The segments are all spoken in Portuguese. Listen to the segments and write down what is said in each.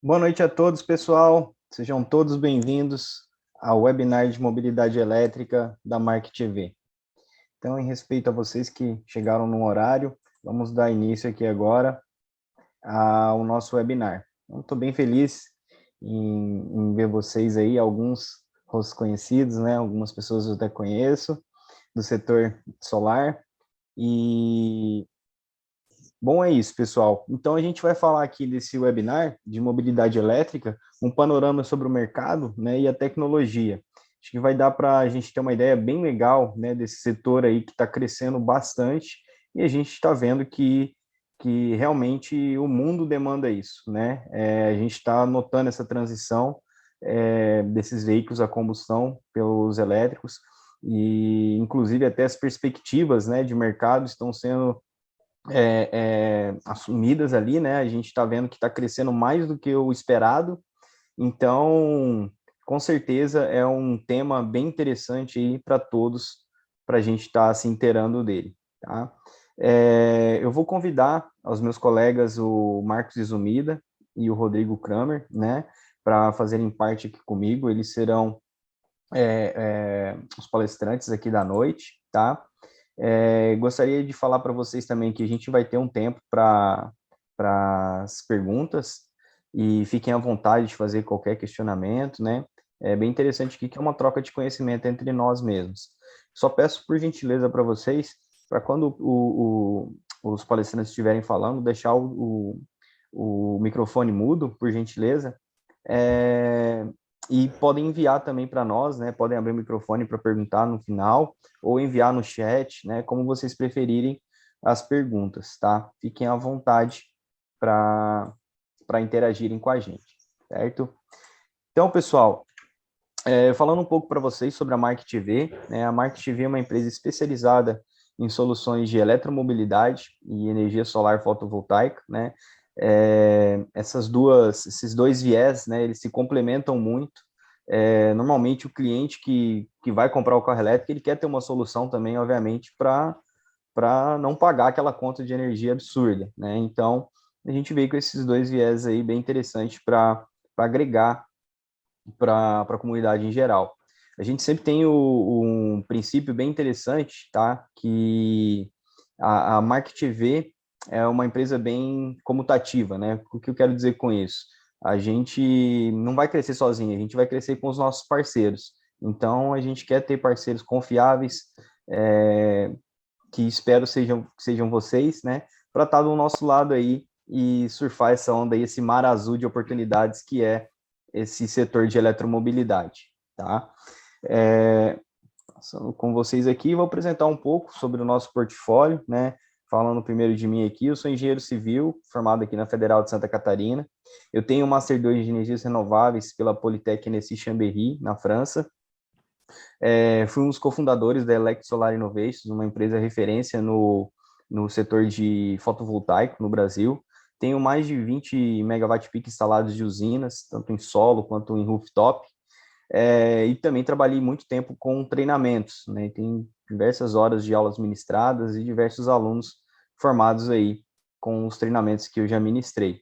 Boa noite a todos, pessoal. Sejam todos bem-vindos ao webinar de mobilidade elétrica da Mark TV. Então, em respeito a vocês que chegaram no horário, vamos dar início aqui agora ao nosso webinar. Estou bem feliz em ver vocês aí, alguns rostos conhecidos, né? Algumas pessoas eu até conheço, do setor solar. E bom, é isso, pessoal. Então, a gente vai falar aqui desse webinar de mobilidade elétrica, um panorama sobre o mercado, né, e a tecnologia. Acho que vai dar para a gente ter uma ideia bem legal, né, desse setor aí que está crescendo bastante e a gente está vendo que realmente o mundo demanda isso, né? A gente está notando essa transição desses veículos a combustão pelos elétricos e, inclusive, até as perspectivas, né, de mercado estão sendo assumidas ali, né? A gente está vendo que está crescendo mais do que o esperado, então, com certeza é um tema bem interessante aí para todos, para a gente estar se inteirando dele, tá? Eu vou convidar os meus colegas, o Marcos Izumida e o Rodrigo Kramer, né, para fazerem parte aqui comigo. Eles serão os palestrantes aqui da noite, tá? Gostaria de falar para vocês também que a gente vai ter um tempo para as perguntas e fiquem à vontade de fazer qualquer questionamento, né? É bem interessante aqui que é uma troca de conhecimento entre nós mesmos. Só peço por gentileza para vocês, para quando os palestrantes estiverem falando, deixar o microfone mudo, por gentileza, é, e podem enviar também para nós, né? Podem abrir o microfone para perguntar no final, ou enviar no chat, né? Como vocês preferirem as perguntas, tá? Fiquem à vontade para interagirem com a gente, certo? Então, pessoal, falando um pouco para vocês sobre a Mark TV, né? A Mark TV é uma empresa especializada em soluções de eletromobilidade e energia solar fotovoltaica, né? Esses dois viés, né? Eles se complementam muito. Normalmente o cliente que vai comprar o carro elétrico, ele quer ter uma solução também, obviamente, para não pagar aquela conta de energia absurda, né? Então, a gente veio com esses dois viés aí bem interessantes para agregar para a comunidade em geral. A gente sempre tem um princípio bem interessante, tá? Que a Market TV é uma empresa bem comutativa, né? O que eu quero dizer com isso? A gente não vai crescer sozinho, a gente vai crescer com os nossos parceiros. Então, a gente quer ter parceiros confiáveis, que espero sejam vocês, né? Para estar do nosso lado aí e surfar essa onda aí, esse mar azul de oportunidades que é esse setor de eletromobilidade, tá? Com vocês aqui, vou apresentar um pouco sobre o nosso portfólio, né? Falando primeiro de mim aqui, eu sou engenheiro civil, formado aqui na Federal de Santa Catarina. Eu tenho um Master 2 de Energias Renováveis pela Polytechnique Chambéry, na França. Fui um dos cofundadores da Elect Solar Innovations, uma empresa referência no setor de fotovoltaico no Brasil. Tenho mais de 20 megawatt-peak instalados de usinas, tanto em solo quanto em rooftop. E também trabalhei muito tempo com treinamentos, né? Tem diversas horas de aulas ministradas e diversos alunos formados aí com os treinamentos que eu já ministrei.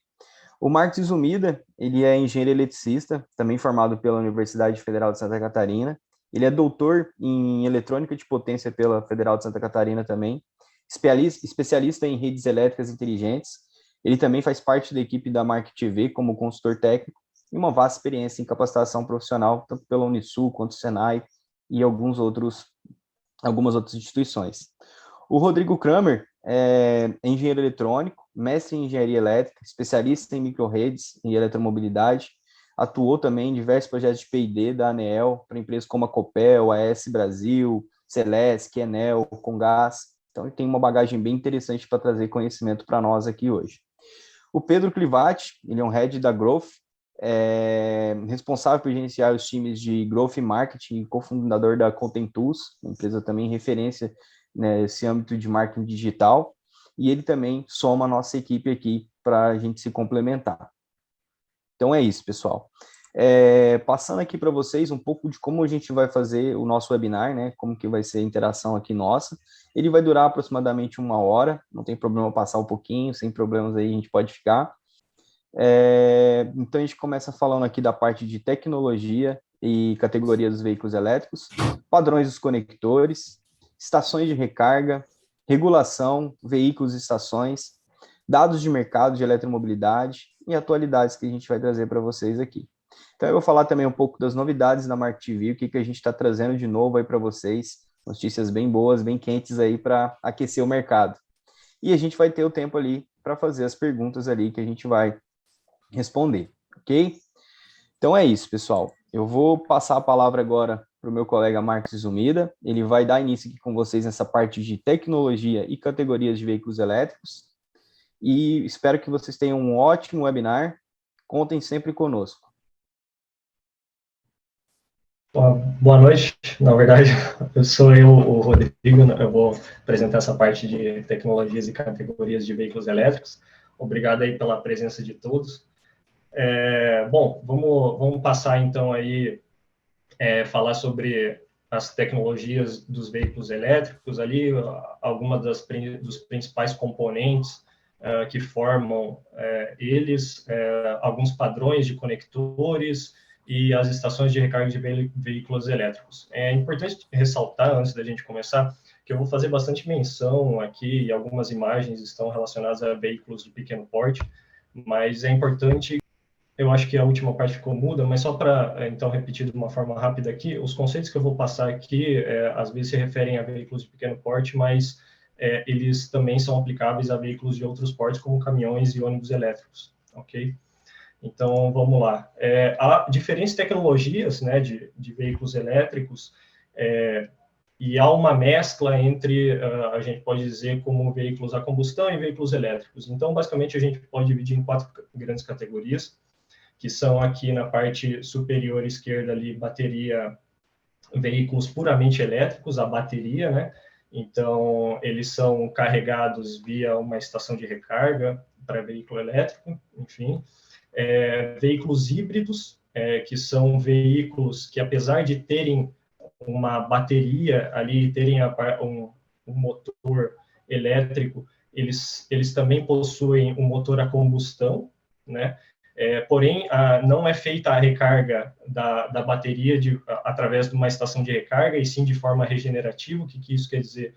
O Marcos Izumida, ele é engenheiro eletricista, também formado pela Universidade Federal de Santa Catarina. Ele é doutor em eletrônica de potência pela Federal de Santa Catarina também, especialista em redes elétricas inteligentes. Ele também faz parte da equipe da Mark TV como consultor técnico e uma vasta experiência em capacitação profissional, tanto pela Unisul quanto Senai e algumas outras instituições. O Rodrigo Kramer é engenheiro eletrônico, mestre em engenharia elétrica, especialista em microrredes e eletromobilidade. Atuou também em diversos projetos de P&D da ANEEL, para empresas como a Copel, a AS Brasil, Celesc, Enel, Comgás. Então, ele tem uma bagagem bem interessante para trazer conhecimento para nós aqui hoje. O Pedro Clivati, ele é um head da Growth, responsável por gerenciar os times de Growth e Marketing, cofundador da Content Tools, uma empresa também referência nesse âmbito de marketing digital, e ele também soma a nossa equipe aqui para a gente se complementar. Então é isso, pessoal. Passando aqui para vocês um pouco de como a gente vai fazer o nosso webinar, né? Como que vai ser a interação aqui nossa. Ele vai durar aproximadamente 1 hora, não tem problema passar um pouquinho, sem problemas aí a gente pode ficar. Então, a gente começa falando aqui da parte de tecnologia e categoria dos veículos elétricos, padrões dos conectores, estações de recarga, regulação, veículos e estações, dados de mercado de eletromobilidade e atualidades que a gente vai trazer para vocês aqui. Então, eu vou falar também um pouco das novidades da Market TV, o que a gente está trazendo de novo aí para vocês, notícias bem boas, bem quentes aí para aquecer o mercado. E a gente vai ter o tempo ali para fazer as perguntas ali que a gente vai responder, ok? Então é isso, pessoal. Eu vou passar a palavra agora para o meu colega Marcos Zumida. Ele vai dar início aqui com vocês nessa parte de tecnologia e categorias de veículos elétricos. E espero que vocês tenham um ótimo webinar. Contem sempre conosco. Boa noite, na verdade, sou eu, o Rodrigo, eu vou apresentar essa parte de tecnologias e categorias de veículos elétricos. Obrigado aí pela presença de todos. Bom, vamos passar então aí, falar sobre as tecnologias dos veículos elétricos ali, algumas dos principais componentes que formam eles, alguns padrões de conectores, e as estações de recarga de veículos elétricos. É importante ressaltar, antes da gente começar, que eu vou fazer bastante menção aqui, e algumas imagens estão relacionadas a veículos de pequeno porte, mas é importante, eu acho que a última parte ficou muda, mas só para, então, repetir de uma forma rápida aqui, os conceitos que eu vou passar aqui, às vezes se referem a veículos de pequeno porte, mas eles também são aplicáveis a veículos de outros portes, como caminhões e ônibus elétricos, ok? Então, vamos lá. Há diferentes tecnologias, né, de veículos elétricos, e há uma mescla entre, a gente pode dizer, como veículos a combustão e veículos elétricos. Então, basicamente, a gente pode dividir em 4 grandes categorias, que são aqui na parte superior esquerda ali, bateria, veículos puramente elétricos, a bateria, né? Então, eles são carregados via uma estação de recarga para veículo elétrico, enfim. Veículos híbridos, que são veículos que, apesar de terem uma bateria ali, terem um motor elétrico, eles também possuem um motor a combustão, né? Porém, não é feita a recarga da bateria através de uma estação de recarga, e sim de forma regenerativa. O que isso quer dizer?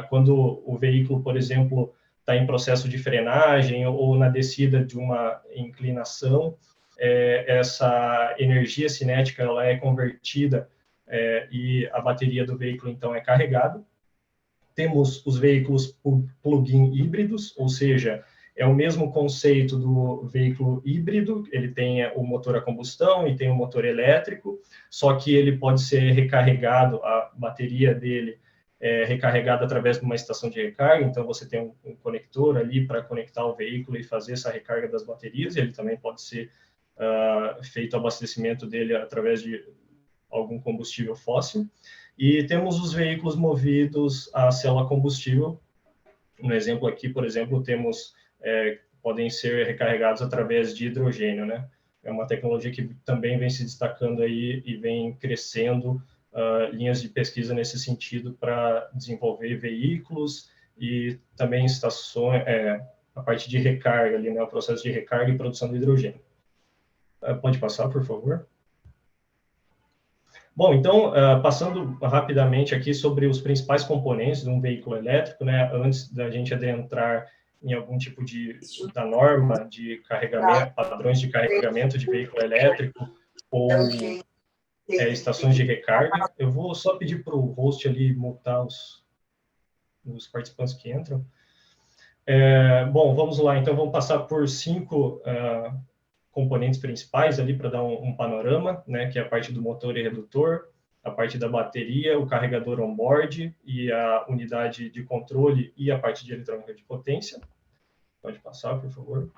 Quando o veículo, por exemplo, está em processo de frenagem ou na descida de uma inclinação, essa energia cinética ela é convertida e a bateria do veículo, então, é carregada. Temos os veículos plug-in híbridos, ou seja, é o mesmo conceito do veículo híbrido, ele tem o motor a combustão e tem o motor elétrico, só que ele pode ser recarregado, a bateria dele recarregada através de uma estação de recarga, então você tem um conector ali para conectar o veículo e fazer essa recarga das baterias, e ele também pode ser feito o abastecimento dele através de algum combustível fóssil. E temos os veículos movidos a célula combustível. No exemplo aqui, por exemplo, temos podem ser recarregados através de hidrogênio, né? É uma tecnologia que também vem se destacando aí e vem crescendo linhas de pesquisa nesse sentido para desenvolver veículos e também estações, a parte de recarga ali, né? O processo de recarga e produção de hidrogênio. Pode passar, por favor? Bom, então, passando rapidamente aqui sobre os principais componentes de um veículo elétrico, né, antes da gente adentrar em algum tipo da norma de carregamento, padrões de carregamento de veículo elétrico ou estações de recarga, eu vou só pedir para o host ali mutar os participantes que entram. Bom, vamos lá, então vamos passar por 5 componentes principais ali para dar um panorama, né, que é a parte do motor e redutor, a parte da bateria, o carregador on-board e a unidade de controle e a parte de eletrônica de potência. Pode passar, por favor.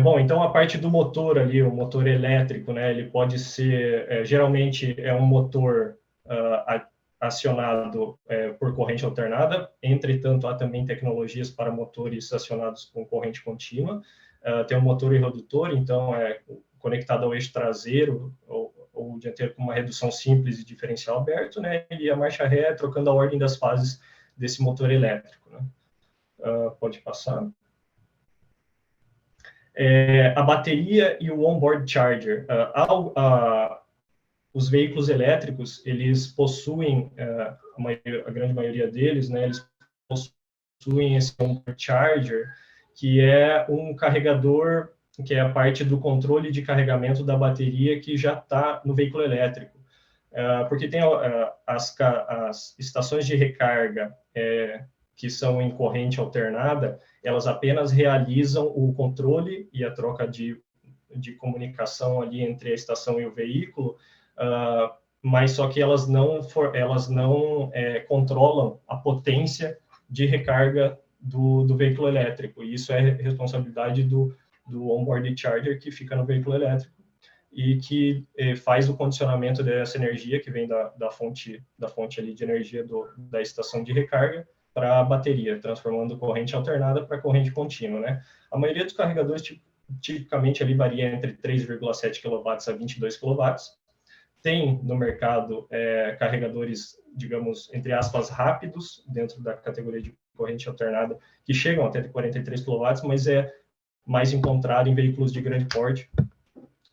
Bom, então a parte do motor ali, o motor elétrico, né, ele pode ser, geralmente é um motor acionado por corrente alternada. Entretanto, há também tecnologias para motores acionados com corrente contínua. Tem um motor irredutor, então é conectado ao eixo traseiro ou dianteiro com uma redução simples e diferencial aberto, né? E a marcha ré trocando a ordem das fases desse motor elétrico, né? Pode passar. A bateria e o onboard charger. Os veículos elétricos, eles possuem, a grande maioria deles, né, eles possuem esse onboard charger, que é um carregador, que é a parte do controle de carregamento da bateria que já está no veículo elétrico. Porque tem as estações de recarga que são em corrente alternada, elas apenas realizam o controle e a troca de comunicação ali entre a estação e o veículo, mas só que elas não controlam a potência de recarga do veículo elétrico. E isso é responsabilidade do onboard charger que fica no veículo elétrico e que faz o condicionamento dessa energia que vem da fonte ali de energia da estação de recarga para a bateria, transformando corrente alternada para corrente contínua, né? A maioria dos carregadores tipicamente ali varia entre 3,7 kW a 22 kW. Tem no mercado carregadores, digamos, entre aspas, rápidos, dentro da categoria de corrente alternada, que chegam até 43 kW, mas é mais encontrado em veículos de grande porte,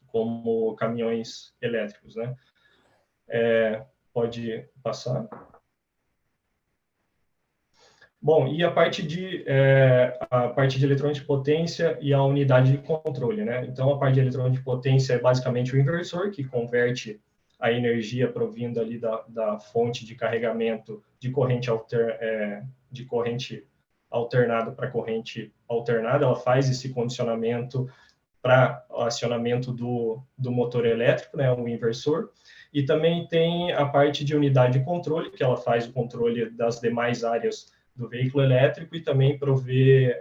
como caminhões elétricos, né? Pode passar. Bom, e a parte de eletrônica de potência e a unidade de controle, né? Então, a parte de eletrônica de potência é basicamente o inversor, que converte a energia provinda ali da fonte de carregamento de corrente alternada para corrente alternada. Ela faz esse condicionamento para acionamento do motor elétrico, né, o inversor. E também tem a parte de unidade de controle, que ela faz o controle das demais áreas do veículo elétrico e também provê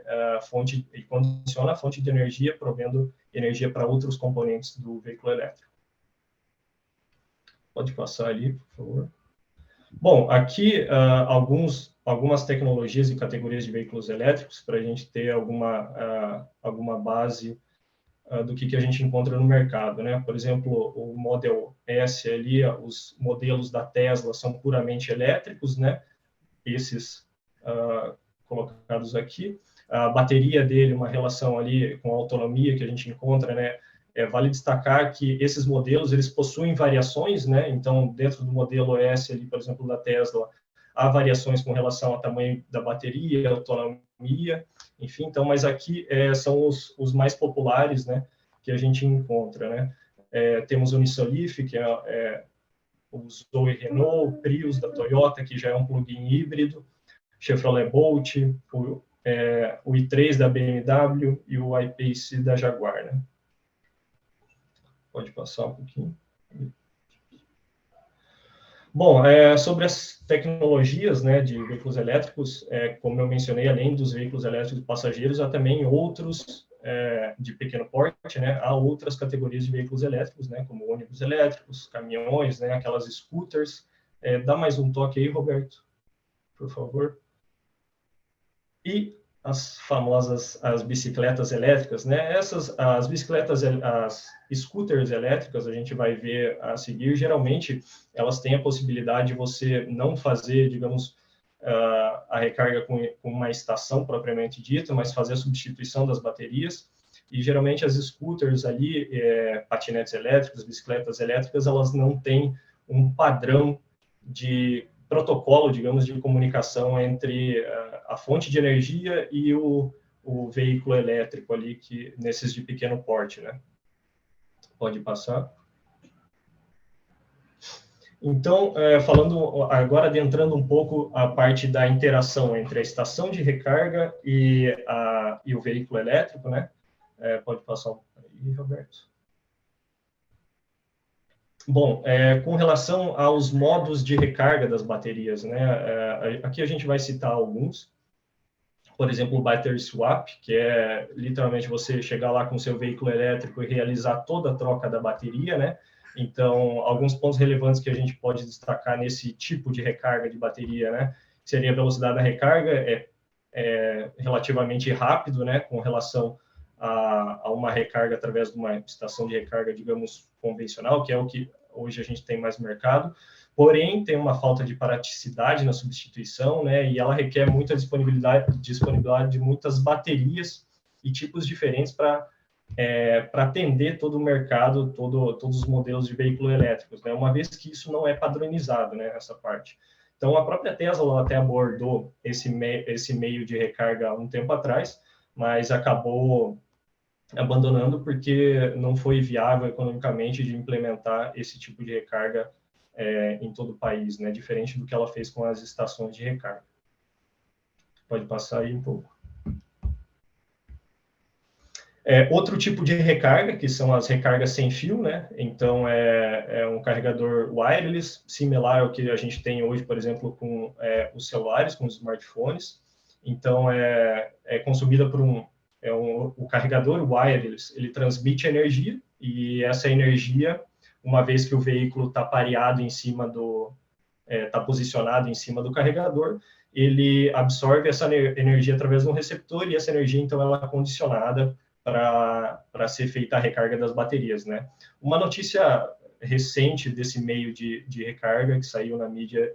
e condiciona a fonte de energia, provendo energia para outros componentes do veículo elétrico. Pode passar ali, por favor. Bom, aqui algumas tecnologias e categorias de veículos elétricos para a gente ter alguma base do que a gente encontra no mercado, né? Por exemplo, o Model S ali, os modelos da Tesla são puramente elétricos, né? Esses colocados aqui. A bateria dele, uma relação ali com a autonomia que a gente encontra, né? Vale destacar que esses modelos, eles possuem variações, né? Então, dentro do modelo S ali, por exemplo, da Tesla, há variações com relação ao tamanho da bateria, autonomia, enfim. Então, mas aqui são os mais populares, né? Que a gente encontra, né? Temos o Nissan Leaf, que o Zoe Renault, Prius da Toyota, que já é um plug-in híbrido, Chevrolet Bolt, o i3 da BMW e o I-Pace da Jaguar, né? Pode passar um pouquinho. Bom, sobre as tecnologias, né, de veículos elétricos, como eu mencionei, além dos veículos elétricos de passageiros, há também outros de pequeno porte, né? Há outras categorias de veículos elétricos, né, como ônibus elétricos, caminhões, né, aquelas scooters. Dá mais um toque aí, Roberto, por favor. E as famosas bicicletas elétricas, né? As bicicletas, as scooters elétricas, a gente vai ver a seguir, geralmente elas têm a possibilidade de você não fazer, digamos, a recarga com uma estação propriamente dita, mas fazer a substituição das baterias. E geralmente as scooters ali, patinetes elétricos, bicicletas elétricas, elas não têm um padrão de protocolo, digamos, de comunicação entre a fonte de energia e o veículo elétrico ali, nesses de pequeno porte, né? Pode passar. Então, falando agora, adentrando um pouco a parte da interação entre a estação de recarga e o veículo elétrico, né? Pode passar aí, Roberto. Bom, com relação aos modos de recarga das baterias, né? Aqui a gente vai citar alguns. Por exemplo, o Battery Swap, que é literalmente você chegar lá com o seu veículo elétrico e realizar toda a troca da bateria, né? Então, alguns pontos relevantes que a gente pode destacar nesse tipo de recarga de bateria, né? Seria a velocidade da recarga, relativamente rápido, né? Com relação a uma recarga através de uma estação de recarga, digamos, convencional, que é o que hoje a gente tem mais no mercado. Porém, tem uma falta de praticidade na substituição, né? E ela requer muita disponibilidade de muitas baterias e tipos diferentes para para atender todo o mercado, todos os modelos de veículos elétricos, né? Uma vez que isso não é padronizado, né, essa parte. Então, a própria Tesla até abordou esse meio de recarga há um tempo atrás, mas acabou abandonando porque não foi viável economicamente de implementar esse tipo de recarga em todo o país, né? Diferente do que ela fez com as estações de recarga. Pode passar aí um pouco. Outro tipo de recarga, que são as recargas sem fio, né? Então, é um carregador wireless, similar ao que a gente tem hoje, por exemplo, com os celulares, com os smartphones. Então, é consumida por o carregador wireless, ele transmite energia, e essa energia, uma vez que o veículo está pareado em cima está posicionado em cima do carregador, ele absorve essa energia através de um receptor, e essa energia, então, ela é condicionada para ser feita a recarga das baterias, né? Uma notícia recente desse meio de recarga que saiu na mídia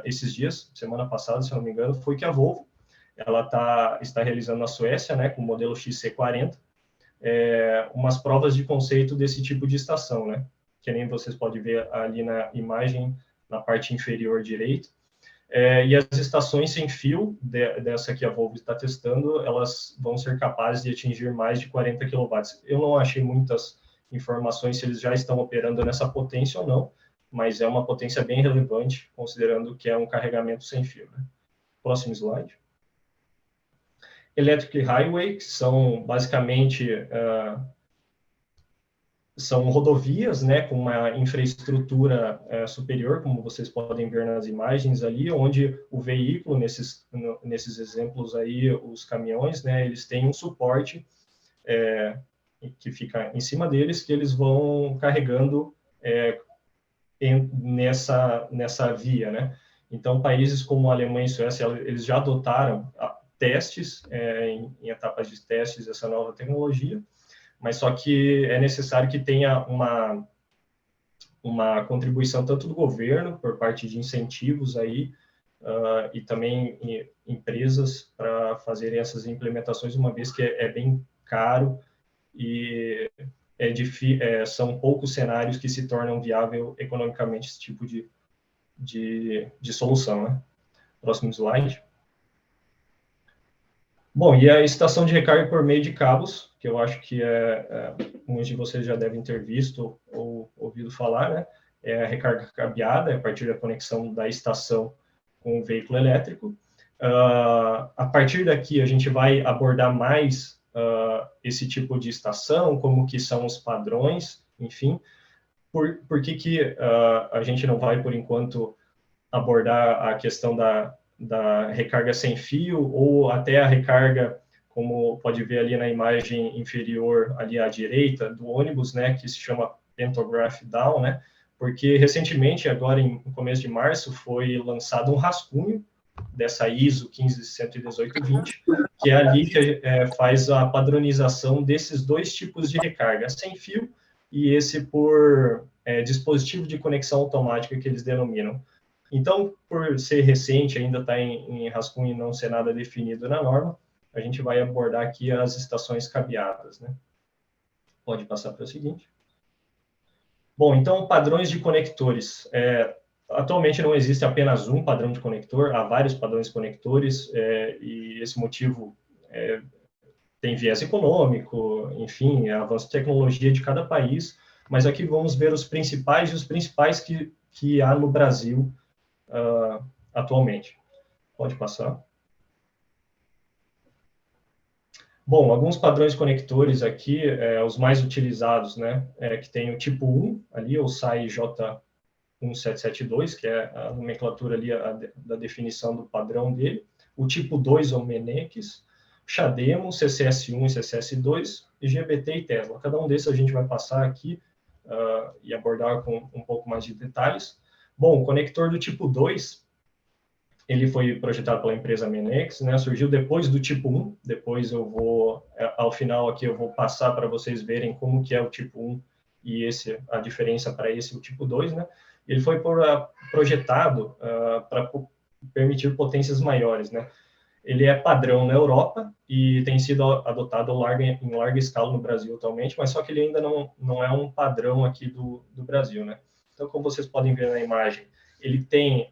esses dias, semana passada, se não me engano, foi que a Volvo ela está realizando na Suécia, né, com o modelo XC40, umas provas de conceito desse tipo de estação, né? Que nem vocês podem ver ali na imagem, na parte inferior direita. E as estações sem fio, dessa que a Volvo está testando, elas vão ser capazes de atingir mais de 40 kW. Eu não achei muitas informações se eles já estão operando nessa potência ou não, mas é uma potência bem relevante, considerando que é um carregamento sem fio, né? Próximo slide. Electric Highway, que são basicamente são rodovias, né, com uma infraestrutura superior, como vocês podem ver nas imagens ali, onde o veículo, nesses exemplos aí, os caminhões, né, eles têm um suporte que fica em cima deles, que eles vão carregando nessa via, né. Então, países como a Alemanha e Suécia, eles já adotaram testes, em etapas de testes, essa nova tecnologia, mas só que é necessário que tenha uma contribuição tanto do governo, por parte de incentivos aí, e também empresas para fazerem essas implementações, uma vez que é bem caro e são poucos cenários que se tornam viável economicamente esse tipo de solução, né? Próximo slide. Bom, e a estação de recarga por meio de cabos, que eu acho que muitos de vocês já devem ter visto ou ouvido falar, né? É a recarga cabeada, a partir da conexão da estação com o veículo elétrico. A partir daqui, a gente vai abordar mais esse tipo de estação, como que são os padrões, enfim. Por que a gente não vai, por enquanto, abordar a questão da recarga sem fio, ou até a recarga, como pode ver ali na imagem inferior, ali à direita, do ônibus, né, que se chama Pantograph Down, né, porque recentemente, agora no começo de março, foi lançado um rascunho dessa ISO 1511820, que é ali que faz a padronização desses dois tipos de recarga, sem fio e esse por dispositivo de conexão automática, que eles denominam. Então, por ser recente, ainda está em rascunho e não ser nada definido na norma, a gente vai abordar aqui as estações cabeadas, né? Pode passar para o seguinte. Bom, então, padrões de conectores. Atualmente não existe apenas um padrão de conector, há vários padrões de conectores, e esse motivo tem viés econômico, enfim, avanço de tecnologia de cada país, mas aqui vamos ver os principais e os principais que há no Brasil atualmente. Pode passar. Bom, alguns padrões conectores aqui, os mais utilizados, né, que tem o tipo 1 ali, o SAI J1772, que é a nomenclatura ali da definição do padrão dele, o tipo 2 é o MENEX, CHAdeMO, CCS1 e CCS2, e GBT e Tesla. Cada um desses a gente vai passar aqui e abordar com um pouco mais de detalhes. Bom, o conector do tipo 2, ele foi projetado pela empresa MENEX, né? Surgiu depois do tipo 1, depois eu vou, ao final aqui eu vou passar para vocês verem como que é o tipo 1 e a diferença para esse, o tipo 2, né? Ele foi projetado para permitir potências maiores, né? Ele é padrão na Europa e tem sido adotado em larga escala no Brasil atualmente, mas só que ele ainda não é um padrão aqui do Brasil, né? Então, como vocês podem ver na imagem, ele tem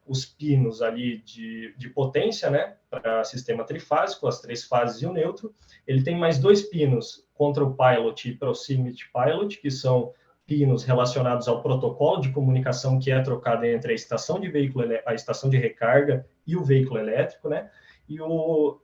os pinos ali de potência, né, para sistema trifásico, as 3 fases e o neutro. Ele tem mais 2 pinos, Control Pilot e Proximity Pilot, que são pinos relacionados ao protocolo de comunicação que é trocado entre a estação de veículo, a estação de recarga e o veículo elétrico, né? E o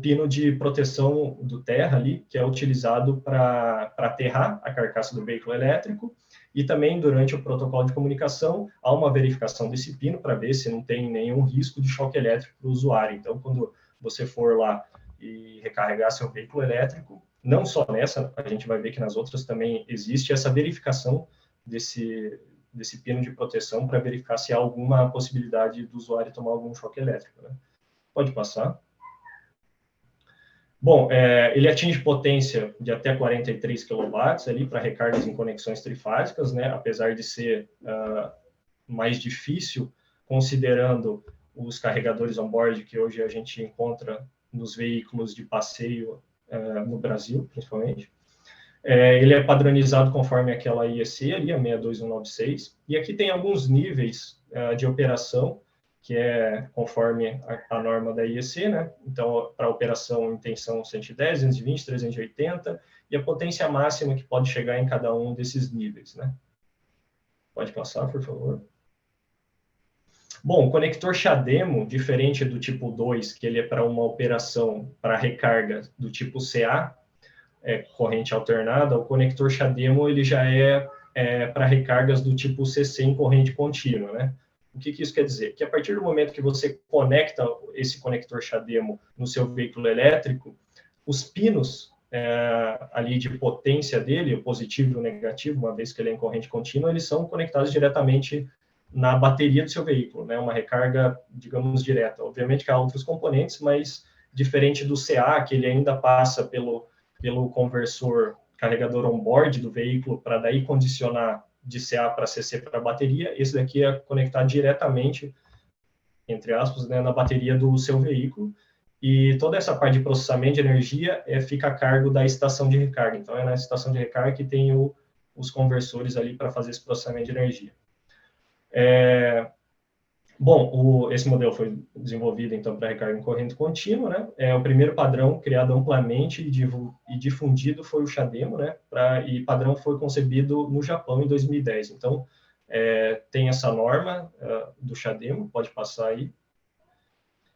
pino de proteção do terra ali, que é utilizado para aterrar a carcaça do veículo elétrico, e também durante o protocolo de comunicação há uma verificação desse pino para ver se não tem nenhum risco de choque elétrico para o usuário. Então, quando você for lá e recarregar seu veículo elétrico, não só nessa, a gente vai ver que nas outras também existe essa verificação desse pino de proteção para verificar se há alguma possibilidade do usuário tomar algum choque elétrico, né? Pode passar. Bom, ele atinge potência de até 43 kW ali para recargas em conexões trifásicas, né? Apesar de ser mais difícil, considerando os carregadores on-board que hoje a gente encontra nos veículos de passeio no Brasil, principalmente. Ele é padronizado conforme aquela IEC ali, a 62196, e aqui tem alguns níveis de operação, que é conforme a norma da IEC, né? Então, para operação em tensão 110, 220, 380, e a potência máxima que pode chegar em cada um desses níveis, né? Pode passar, por favor. Bom, o conector CHAdeMO, diferente do tipo 2, que ele é para uma operação para recarga do tipo CA, corrente alternada, o conector CHAdeMO ele já é para recargas do tipo CC em corrente contínua, né? O que isso quer dizer? Que a partir do momento que você conecta esse conector CHAdeMO no seu veículo elétrico, os pinos ali de potência dele, o positivo e o negativo, uma vez que ele é em corrente contínua, eles são conectados diretamente na bateria do seu veículo, né? Uma recarga, digamos, direta. Obviamente que há outros componentes, mas diferente do CA, que ele ainda passa pelo conversor carregador on-board do veículo para daí condicionar de CA para CC para a bateria, esse daqui é conectado diretamente, entre aspas, né, na bateria do seu veículo, e toda essa parte de processamento de energia fica a cargo da estação de recarga. Então, é na estação de recarga que tem os conversores ali para fazer esse processamento de energia. Bom, esse modelo foi desenvolvido, então, para recarga em corrente contínua, né? O primeiro padrão criado amplamente e difundido foi o CHAdeMO, né? E padrão foi concebido no Japão em 2010. Então, tem essa norma do CHAdeMO, pode passar aí.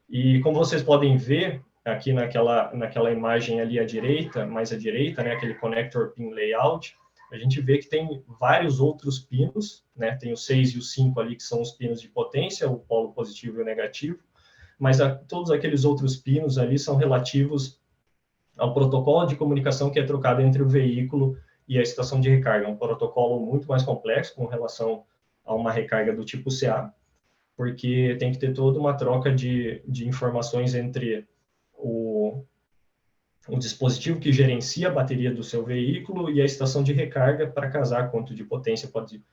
E como vocês podem ver, aqui naquela imagem ali à direita, mais à direita, né? Aquele connector pin layout, a gente vê que tem vários outros pinos, né? Tem o 6 e o 5 ali, que são os pinos de potência, o polo positivo e o negativo, mas todos aqueles outros pinos ali são relativos ao protocolo de comunicação que é trocado entre o veículo e a estação de recarga. É um protocolo muito mais complexo com relação a uma recarga do tipo CA, porque tem que ter toda uma troca de informações entre o dispositivo que gerencia a bateria do seu veículo e a estação de recarga para casar quanto de potência pode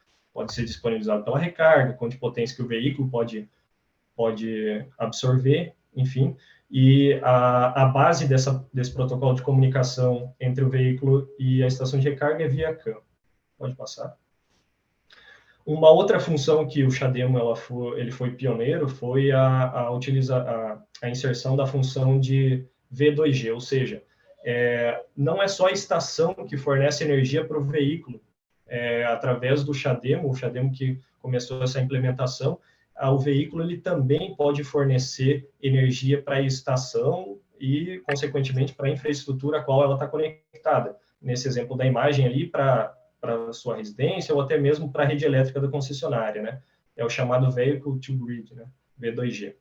ser disponibilizado pela recarga, quanto de potência que o veículo pode absorver, enfim. E a base desse protocolo de comunicação entre o veículo e a estação de recarga é via CAN. Pode passar. Uma outra função que o CHAdeMO ele foi pioneiro foi a inserção da função de V2G, ou seja, não é só a estação que fornece energia para o veículo, através do CHAdeMO, o CHAdeMO que começou essa implementação, o veículo ele também pode fornecer energia para a estação e, consequentemente, para a infraestrutura a qual ela está conectada. Nesse exemplo da imagem ali, para a sua residência ou até mesmo para a rede elétrica da concessionária, né? É o chamado Vehicle to Grid, né? V2G.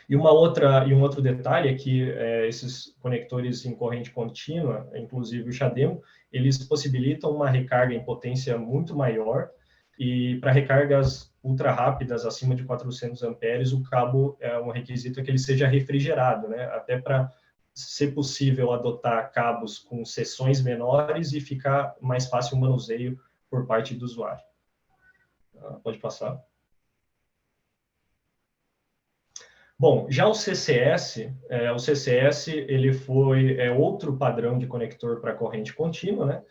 E um outro detalhe é que esses conectores em corrente contínua, inclusive o CHAdeMO, eles possibilitam uma recarga em potência muito maior, e para recargas ultra rápidas, acima de 400 amperes, o cabo é um requisito que ele seja refrigerado, né? Até para ser possível adotar cabos com seções menores e ficar mais fácil o manuseio por parte do usuário. Pode passar. Bom, já o CCS, ele foi outro padrão de conector para corrente contínua, né?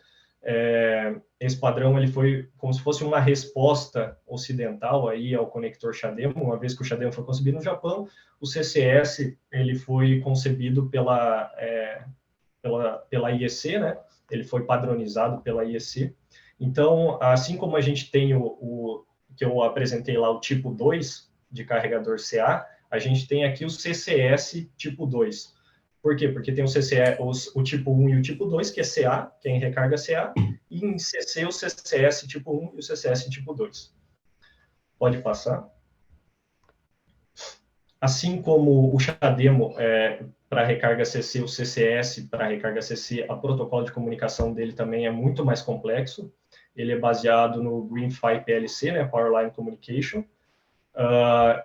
Esse padrão ele foi como se fosse uma resposta ocidental aí ao conector CHAdeMO. Uma vez que o CHAdeMO foi concebido no Japão, o CCS ele foi concebido pela IEC, né? Ele foi padronizado pela IEC. Então, assim como a gente tem o que eu apresentei lá, o tipo 2 de carregador CA, a gente tem aqui o CCS tipo 2. Por quê? Porque tem o tipo 1 e o tipo 2, que é CA, que é em recarga CA, e em CC o CCS tipo 1 e o CCS tipo 2. Pode passar. Assim como o CHAdeMO para recarga CC, o CCS para recarga CC, a protocolo de comunicação dele também é muito mais complexo. Ele é baseado no GreenPhy PLC, né, Powerline Communication,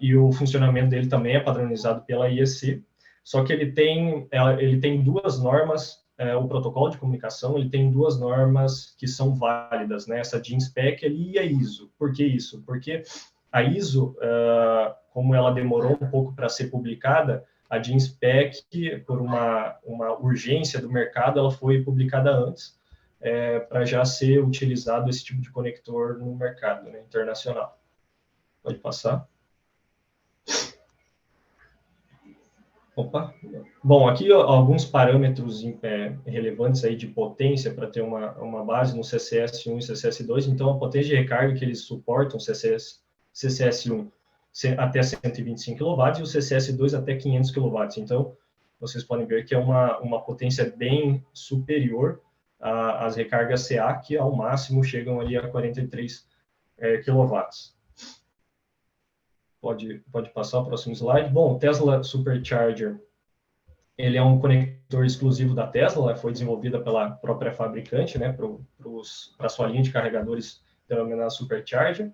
e o funcionamento dele também é padronizado pela IEC. Só que ele tem duas normas, o protocolo de comunicação, ele tem duas normas que são válidas, né, essa DIN-SPEC e a ISO. Por que isso? Porque a ISO, como ela demorou um pouco para ser publicada, a DIN-SPEC, por uma urgência do mercado, ela foi publicada antes, para já ser utilizado esse tipo de conector no mercado, né, internacional. Pode passar. Opa. Bom, aqui alguns parâmetros relevantes aí de potência para ter uma base no CCS1 e CCS2. Então, a potência de recarga que eles suportam, CCS1 até 125 kW e o CCS2 até 500 kW. Então, vocês podem ver que é uma potência bem superior às recargas CA, que ao máximo chegam ali a 43 kW. Pode passar o próximo slide. Bom, o Tesla Supercharger, ele é um conector exclusivo da Tesla, foi desenvolvida pela própria fabricante, né, para a sua linha de carregadores denominada Supercharger.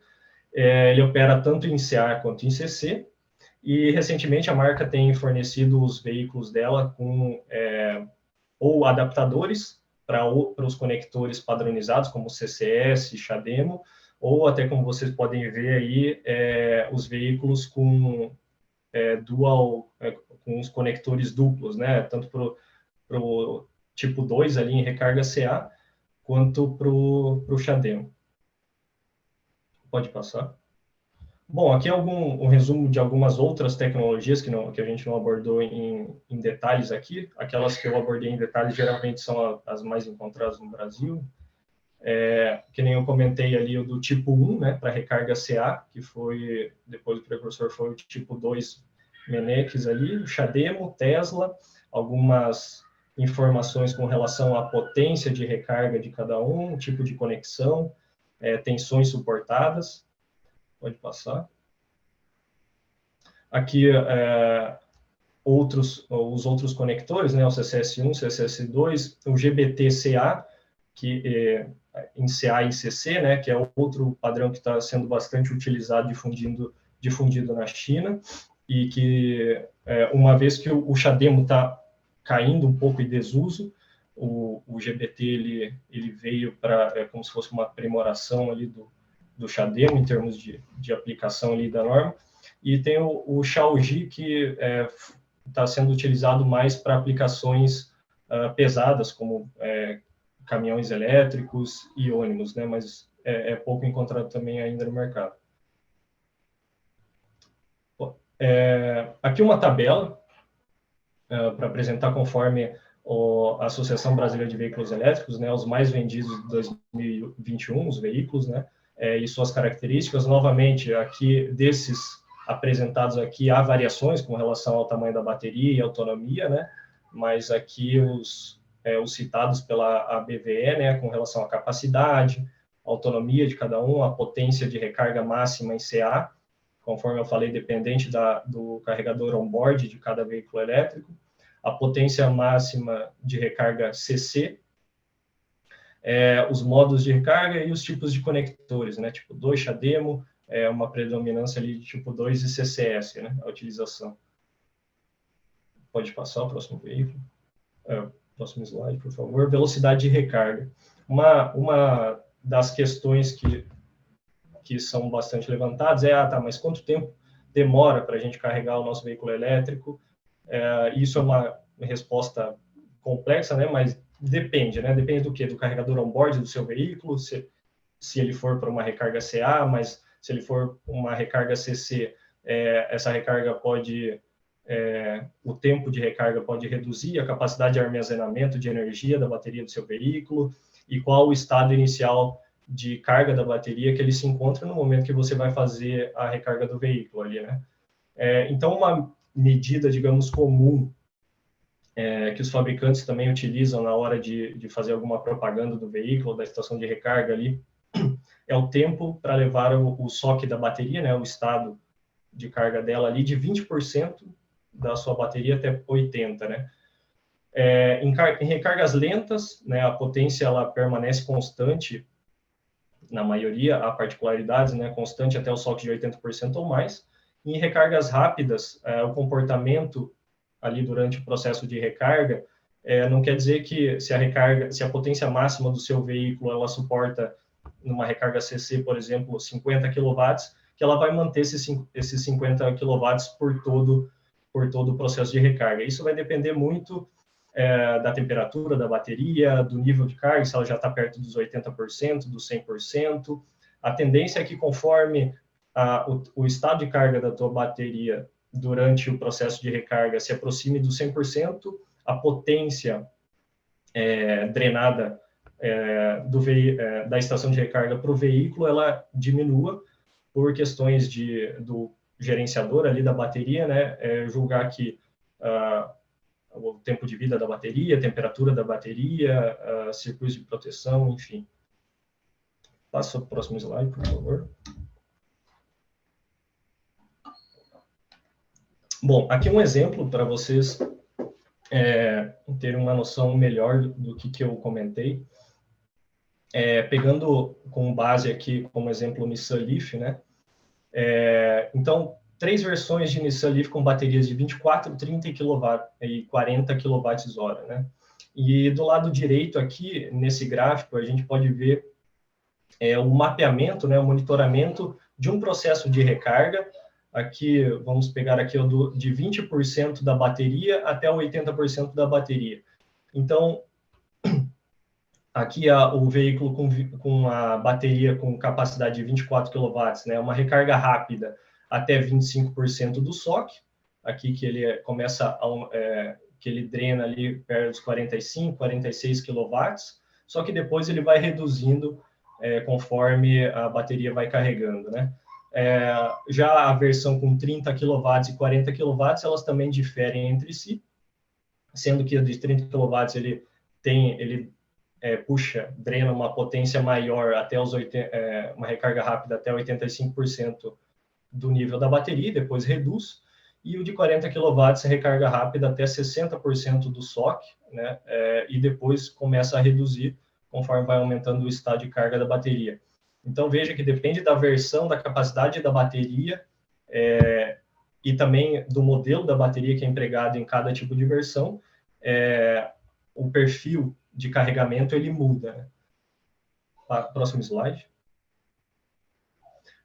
Ele opera tanto em CA quanto em CC, e recentemente a marca tem fornecido os veículos dela com ou adaptadores para os conectores padronizados, como CCS, CHAdeMO, ou até como vocês podem ver aí, os veículos com com os conectores duplos, né? Tanto para o tipo 2 ali em recarga CA, quanto para o CHAdeMO. Pode passar. Bom, aqui é um resumo de algumas outras tecnologias que a gente não abordou em detalhes aqui. Aquelas que eu abordei em detalhes geralmente são as mais encontradas no Brasil. Que nem eu comentei ali, o do tipo 1, né, para recarga CA, que foi, depois do precursor foi o tipo 2 Menex ali, o CHAdeMO, Tesla, algumas informações com relação à potência de recarga de cada um, tipo de conexão, tensões suportadas. Pode passar. Aqui, os outros conectores, né, o CCS1, CCS2, o GBT-CA, que em CA e CC, né, que é outro padrão que está sendo bastante utilizado, difundido na China, e que, uma vez que o CHAdeMO está caindo um pouco em desuso, o GBT ele veio para como se fosse uma aprimoração ali do CHAdeMO em termos de aplicação ali da norma, e tem o Xiaoji, que está sendo utilizado mais para aplicações pesadas, como caminhões elétricos e ônibus, né? Mas é pouco encontrado também ainda no mercado. Aqui uma tabela para apresentar conforme a Associação Brasileira de Veículos Elétricos, né? Os mais vendidos de 2021, os veículos, né? E suas características. Novamente, aqui desses apresentados aqui há variações com relação ao tamanho da bateria e autonomia, né? Mas aqui os citados pela ABVE, né, com relação à capacidade, autonomia de cada um, a potência de recarga máxima em CA, conforme eu falei, dependente do carregador on-board de cada veículo elétrico, a potência máxima de recarga CC, os modos de recarga e os tipos de conectores, né, tipo 2 CHAdeMO, uma predominância ali de tipo 2 e CCS, né, a utilização. Pode passar o próximo veículo. Próximo slide, por favor. Velocidade de recarga. Uma das questões que são bastante levantadas tá, mas quanto tempo demora para a gente carregar o nosso veículo elétrico. Isso é uma resposta complexa, né? Mas depende, né? Depende do quê? Do carregador on-board do seu veículo, se ele for para uma recarga CA, mas se ele for uma recarga CC, essa recarga pode... o tempo de recarga pode reduzir a capacidade de armazenamento de energia da bateria do seu veículo e qual o estado inicial de carga da bateria que ele se encontra no momento que você vai fazer a recarga do veículo ali, né? Então, uma medida, digamos, comum que os fabricantes também utilizam na hora de fazer alguma propaganda do veículo, da estação de recarga ali, é o tempo para levar o SOC da bateria, né, o estado de carga dela ali, de 20% da sua bateria até 80%, né? Em recargas lentas, né, a potência ela permanece constante, na maioria, há particularidades, né, constante até o SOC de 80% ou mais. Em recargas rápidas, o comportamento ali durante o processo de recarga, não quer dizer que se a potência máxima do seu veículo ela suporta numa recarga CC, por exemplo, 50 kW, que ela vai manter esses 50 kW por todo o processo de recarga. Isso vai depender muito da temperatura da bateria, do nível de carga, se ela já está perto dos 80%, dos 100%. A tendência é que conforme o estado de carga da tua bateria durante o processo de recarga se aproxime do 100%, a potência drenada da estação de recarga para o veículo, ela diminua por questões do gerenciador ali da bateria, né, julgar que o tempo de vida da bateria, a temperatura da bateria, circuitos de proteção, enfim. Passa para o próximo slide, por favor. Bom, aqui um exemplo para vocês terem uma noção melhor do que eu comentei. Pegando como base aqui, como exemplo, o Nissan Leaf, né? Então, 3 versões de Nissan Leaf com baterias de 24, 30 kW e 40 kWh, né? E do lado direito aqui, nesse gráfico, a gente pode ver o mapeamento, né, o monitoramento de um processo de recarga. Aqui, vamos pegar aqui de 20% da bateria até 80% da bateria. Então, aqui o veículo com a bateria com capacidade de 24 kW, né, uma recarga rápida até 25% do SOC, aqui que ele começa que ele drena ali perto dos 45, 46 kW, só que depois ele vai reduzindo conforme a bateria vai carregando, né? Já a versão com 30 kW e 40 kW, elas também diferem entre si, sendo que a de 30 kW ele drena uma potência maior até uma recarga rápida até 85% do nível da bateria, e depois reduz, e o de 40 kW recarga rápida até 60% do SOC, né, e depois começa a reduzir conforme vai aumentando o estado de carga da bateria. Então, veja que depende da versão, da capacidade da bateria, e também do modelo da bateria que é empregado em cada tipo de versão, o perfil de carregamento ele muda, né? Próximo slide.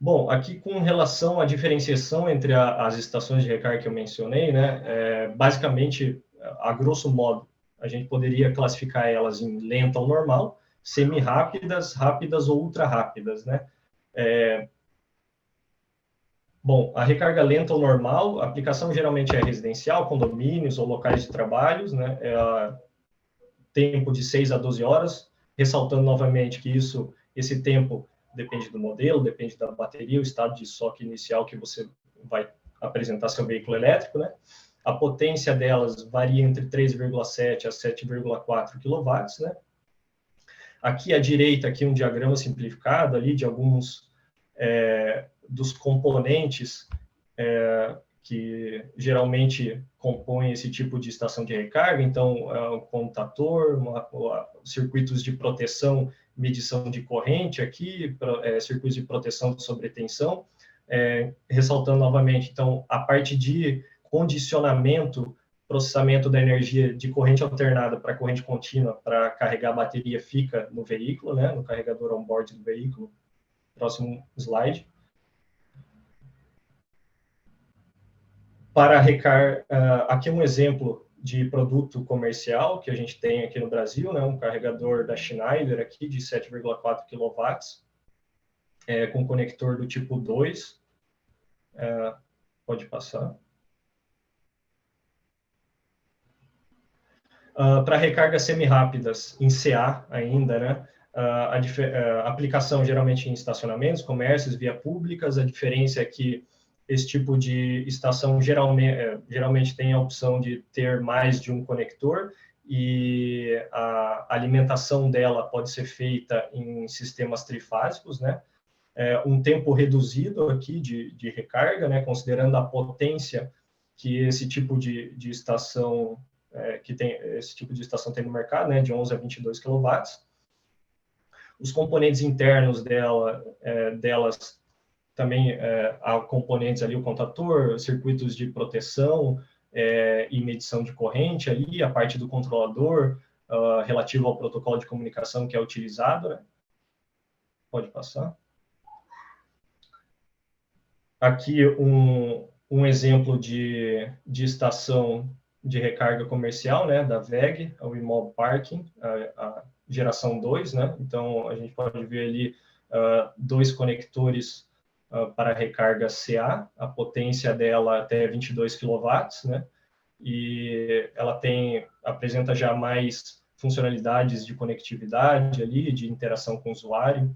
Bom, aqui com relação à diferenciação entre as estações de recarga que eu mencionei, né, basicamente, a grosso modo, a gente poderia classificar elas em lenta ou normal, semi-rápidas, rápidas ou ultra-rápidas, né? Bom, a recarga lenta ou normal, a aplicação geralmente é residencial, condomínios ou locais de trabalhos, né? Tempo de 6 a 12 horas, ressaltando novamente que esse tempo depende do modelo, depende da bateria, o estado de SOC inicial que você vai apresentar seu veículo elétrico, né? A potência delas varia entre 3,7 a 7,4 kW, né? Aqui à direita, aqui um diagrama simplificado ali de alguns dos componentes que geralmente compõem esse tipo de estação de recarga. Então, o contator, circuitos de proteção, medição de corrente aqui, circuitos de proteção de sobretensão, ressaltando novamente, então, a parte de condicionamento, processamento da energia de corrente alternada para corrente contínua para carregar a bateria fica no veículo, né, no carregador on-board do veículo. Próximo slide. Para recarga, aqui é um exemplo de produto comercial que a gente tem aqui no Brasil, né, um carregador da Schneider aqui de 7,4 kW, com conector do tipo 2. Pode passar. Para recargas semi-rápidas em CA ainda, né? A aplicação geralmente em estacionamentos, comércios, via públicas. A diferença é que esse tipo de estação geralmente tem a opção de ter mais de um conector e a alimentação dela pode ser feita em sistemas trifásicos, né? Um tempo reduzido aqui de recarga, né? Considerando a potência que esse tipo de estação tem no mercado, né? De 11 a 22 kW. Os componentes internos delas também há componentes ali, o contator, circuitos de proteção e medição de corrente ali, a parte do controlador relativo ao protocolo de comunicação que é utilizado, né? Pode passar. Aqui um exemplo de estação de recarga comercial, né, da WEG, a Wimob Parking, a geração 2, né? Então, a gente pode ver ali dois conectores para recarga CA, a potência dela até 22 kW, né? E ela apresenta já mais funcionalidades de conectividade ali, de interação com o usuário.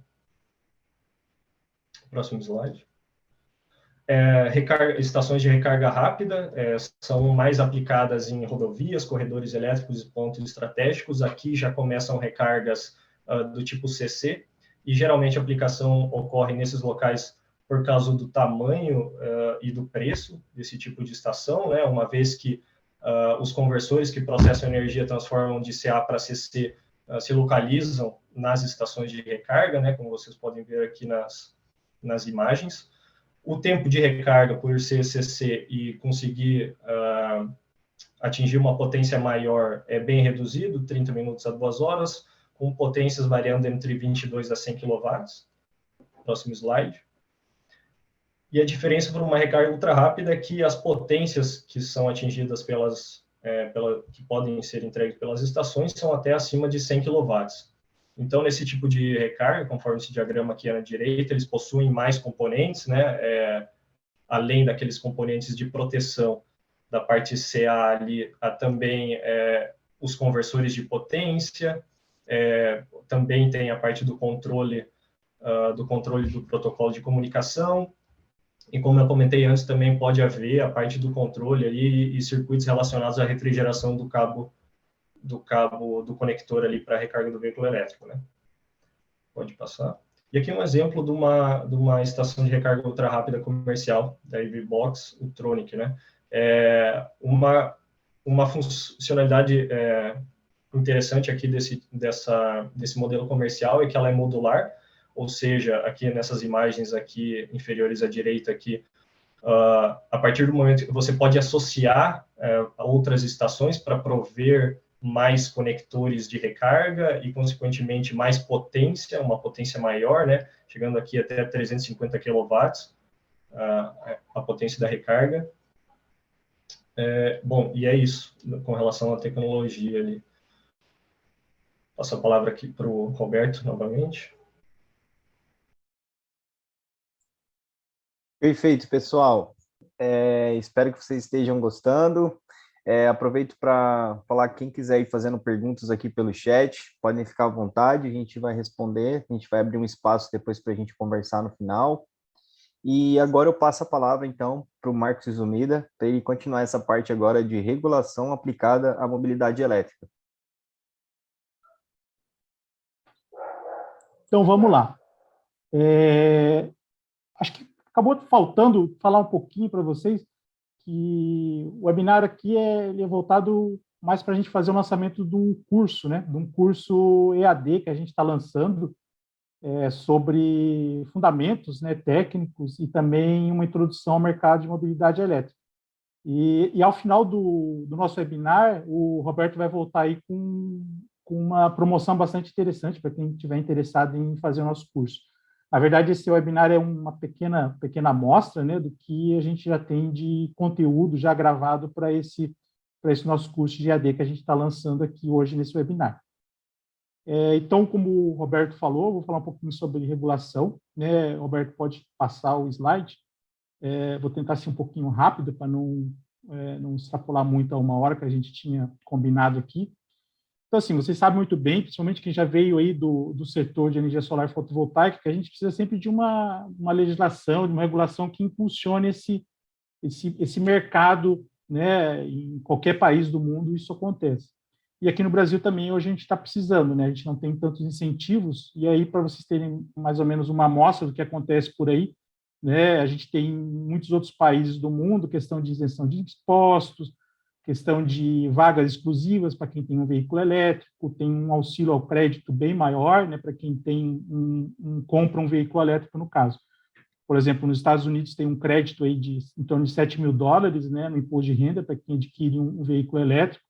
Próximo slide. Estações de recarga rápida são mais aplicadas em rodovias, corredores elétricos e pontos estratégicos. Aqui já começam recargas do tipo CC, e geralmente a aplicação ocorre nesses locais por causa do tamanho e do preço desse tipo de estação, né? Uma vez que os conversores que processam energia transformam de CA para CC se localizam nas estações de recarga, né? Como vocês podem ver aqui nas imagens. O tempo de recarga, por ser CC e conseguir atingir uma potência maior, é bem reduzido, 30 minutos a 2 horas, com potências variando entre 22 a 100 kW. Próximo slide. E a diferença para uma recarga ultra rápida é que as potências que são atingidas que podem ser entregues pelas estações são até acima de 100 kW. Então, nesse tipo de recarga, conforme esse diagrama aqui na direita, eles possuem mais componentes, né? Além daqueles componentes de proteção da parte CA ali, há também os conversores de potência, também tem a parte do controle do protocolo de comunicação, e como eu comentei antes, também pode haver a parte do controle ali e circuitos relacionados à refrigeração do cabo do conector ali para a recarga do veículo elétrico, né? Pode passar. E aqui um exemplo de uma estação de recarga ultra rápida comercial da EVBox, o Tronic, né? Uma funcionalidade interessante aqui desse modelo comercial é que ela é modular, ou seja, aqui nessas imagens aqui inferiores à direita aqui, a partir do momento que você pode associar a outras estações para prover mais conectores de recarga e, consequentemente, mais potência, uma potência maior, né? Chegando aqui até 350 kW, a potência da recarga. Bom, e é isso, com relação à tecnologia ali. Passo a palavra aqui para o Roberto, novamente. Perfeito, pessoal. Espero que vocês estejam gostando. Aproveito para falar, quem quiser ir fazendo perguntas aqui pelo chat, podem ficar à vontade, a gente vai responder, a gente vai abrir um espaço depois para a gente conversar no final. E agora eu passo a palavra, então, para o Marcos Izumida, para ele continuar essa parte agora de regulação aplicada à mobilidade elétrica. Então, vamos lá. Acho que acabou faltando falar um pouquinho para vocês que o webinar aqui ele é voltado mais para a gente fazer o lançamento de um curso, né? De um curso EAD que a gente está lançando sobre fundamentos, né, técnicos e também uma introdução ao mercado de mobilidade elétrica. E ao final do nosso webinar, o Roberto vai voltar aí com uma promoção bastante interessante para quem estiver interessado em fazer o nosso curso. Na verdade, esse webinar é uma pequena amostra, né, do que a gente já tem de conteúdo já gravado para esse nosso curso de EAD que a gente está lançando aqui hoje nesse webinar. Então, como o Roberto falou, vou falar um pouquinho sobre regulação, né? Roberto, pode passar o slide. Vou tentar ser um pouquinho rápido para não extrapolar muito a 1 hora que a gente tinha combinado aqui. Então, assim, vocês sabem muito bem, principalmente quem já veio aí do setor de energia solar fotovoltaica, que a gente precisa sempre de uma legislação, de uma regulação que impulsione esse mercado, né? Em qualquer país do mundo isso acontece. E aqui no Brasil também hoje a gente está precisando, né? A gente não tem tantos incentivos, e aí, para vocês terem mais ou menos uma amostra do que acontece por aí, né? A gente tem em muitos outros países do mundo questão de isenção de impostos, questão de vagas exclusivas para quem tem um veículo elétrico, tem um auxílio ao crédito bem maior, né? Para quem tem compra um veículo elétrico, no caso. Por exemplo, nos Estados Unidos tem um crédito aí em torno de $7.000, né? No imposto de renda para quem adquire um veículo elétrico.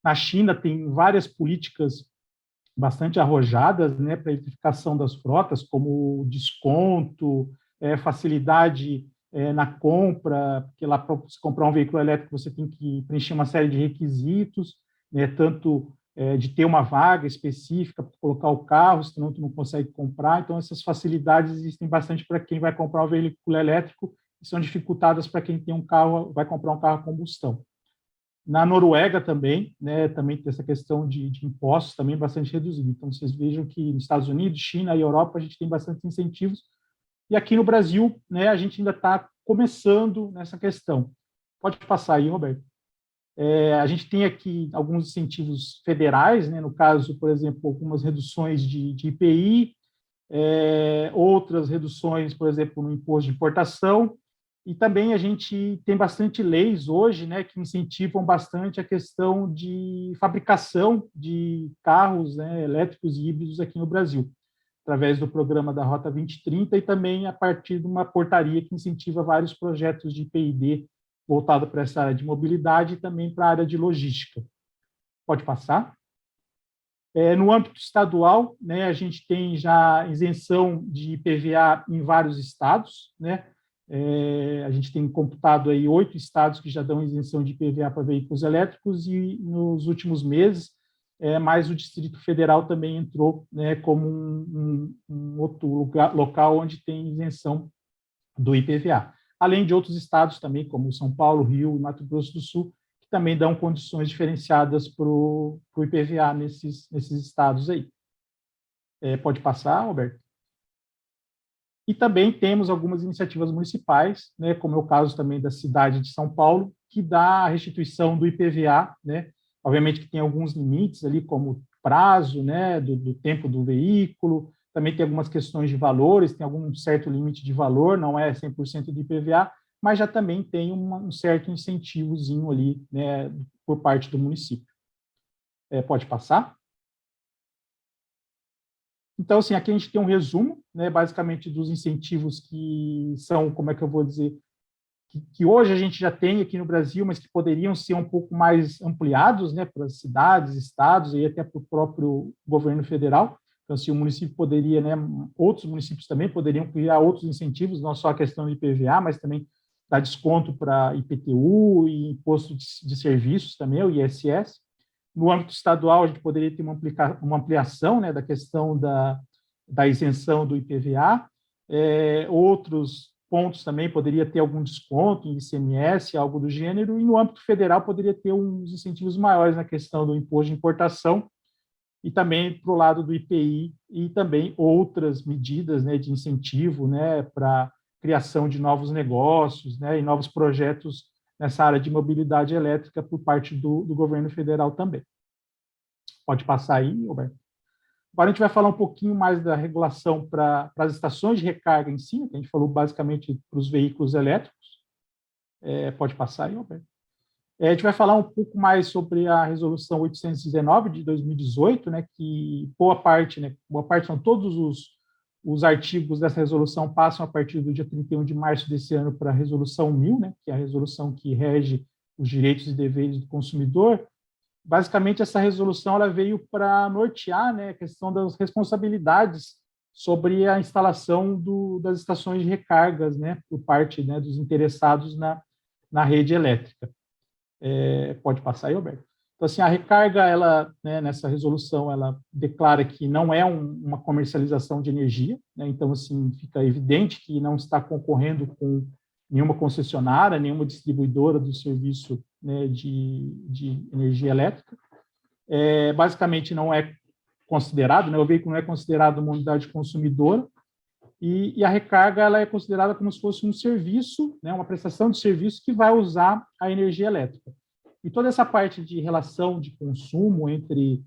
Na China tem várias políticas bastante arrojadas, né, para a eletrificação das frotas, como desconto, facilidade na compra, porque lá para você comprar um veículo elétrico você tem que preencher uma série de requisitos, né, tanto de ter uma vaga específica para colocar o carro, senão tu não consegue comprar. Então, essas facilidades existem bastante para quem vai comprar um veículo elétrico e são dificultadas para quem tem um carro, vai comprar um carro a combustão. Na Noruega também, né, também tem essa questão de impostos também bastante reduzida. Então, vocês vejam que nos Estados Unidos, China e Europa, a gente tem bastante incentivos. E aqui no Brasil, né, a gente ainda está começando nessa questão. Pode passar aí, Roberto. A gente tem aqui alguns incentivos federais, né, no caso, por exemplo, algumas reduções de IPI, outras reduções, por exemplo, no imposto de importação. E também a gente tem bastante leis hoje, né, que incentivam bastante a questão de fabricação de carros, né, elétricos e híbridos aqui no Brasil, através do programa da Rota 2030 e também a partir de uma portaria que incentiva vários projetos de PID voltado para essa área de mobilidade e também para a área de logística. Pode passar. No âmbito estadual, né, a gente tem já isenção de IPVA em vários estados, né? A gente tem computado aí 8 estados que já dão isenção de IPVA para veículos elétricos e nos últimos meses, mais o Distrito Federal também entrou, né, como um outro local onde tem isenção do IPVA. Além de outros estados também, como São Paulo, Rio e Mato Grosso do Sul, que também dão condições diferenciadas para o IPVA nesses estados aí. Pode passar, Roberto? E também temos algumas iniciativas municipais, né, como é o caso também da cidade de São Paulo, que dá a restituição do IPVA, né, obviamente que tem alguns limites ali, como prazo, né, do tempo do veículo, também tem algumas questões de valores, tem algum certo limite de valor, não é 100% do IPVA, mas já também tem um certo incentivozinho ali, né, por parte do município. Pode passar? Então, assim, aqui a gente tem um resumo, né, basicamente dos incentivos que são, como é que eu vou dizer, que hoje a gente já tem aqui no Brasil, mas que poderiam ser um pouco mais ampliados, né, para as cidades, estados e até para o próprio governo federal. Então, assim, o município poderia, né, outros municípios também poderiam criar outros incentivos, não só a questão do IPVA, mas também dar desconto para IPTU e imposto de serviços também, o ISS. No âmbito estadual, a gente poderia ter uma ampliação, né, da questão da isenção do IPVA. Outros pontos também poderia ter algum desconto em ICMS, algo do gênero. E no âmbito federal, poderia ter uns incentivos maiores na questão do imposto de importação e também para o lado do IPI e também outras medidas, né, de incentivo, né, para criação de novos negócios, né, e novos projetos nessa área de mobilidade elétrica por parte do governo federal também. Pode passar aí, Roberto. Agora a gente vai falar um pouquinho mais da regulação para as estações de recarga em si, que a gente falou basicamente para os veículos elétricos. Pode passar aí, Roberto. A gente vai falar um pouco mais sobre a resolução 819 de 2018, né, que boa parte são todos os artigos dessa resolução passam a partir do dia 31 de março desse ano para a resolução 1000, né, que é a resolução que rege os direitos e deveres do consumidor. Basicamente, essa resolução ela veio para nortear, né, a questão das responsabilidades sobre a instalação das estações de recargas, né, por parte, né, dos interessados na rede elétrica. Pode passar aí, Alberto? Então, assim, a recarga, ela, né, nessa resolução, ela declara que não é uma comercialização de energia, né, então, assim, fica evidente que não está concorrendo com nenhuma concessionária, nenhuma distribuidora do serviço, né, de energia elétrica. Basicamente, não é considerado, né, o veículo não é considerado uma unidade consumidora, e a recarga ela é considerada como se fosse um serviço, né, uma prestação de serviço que vai usar a energia elétrica. E toda essa parte de relação de consumo entre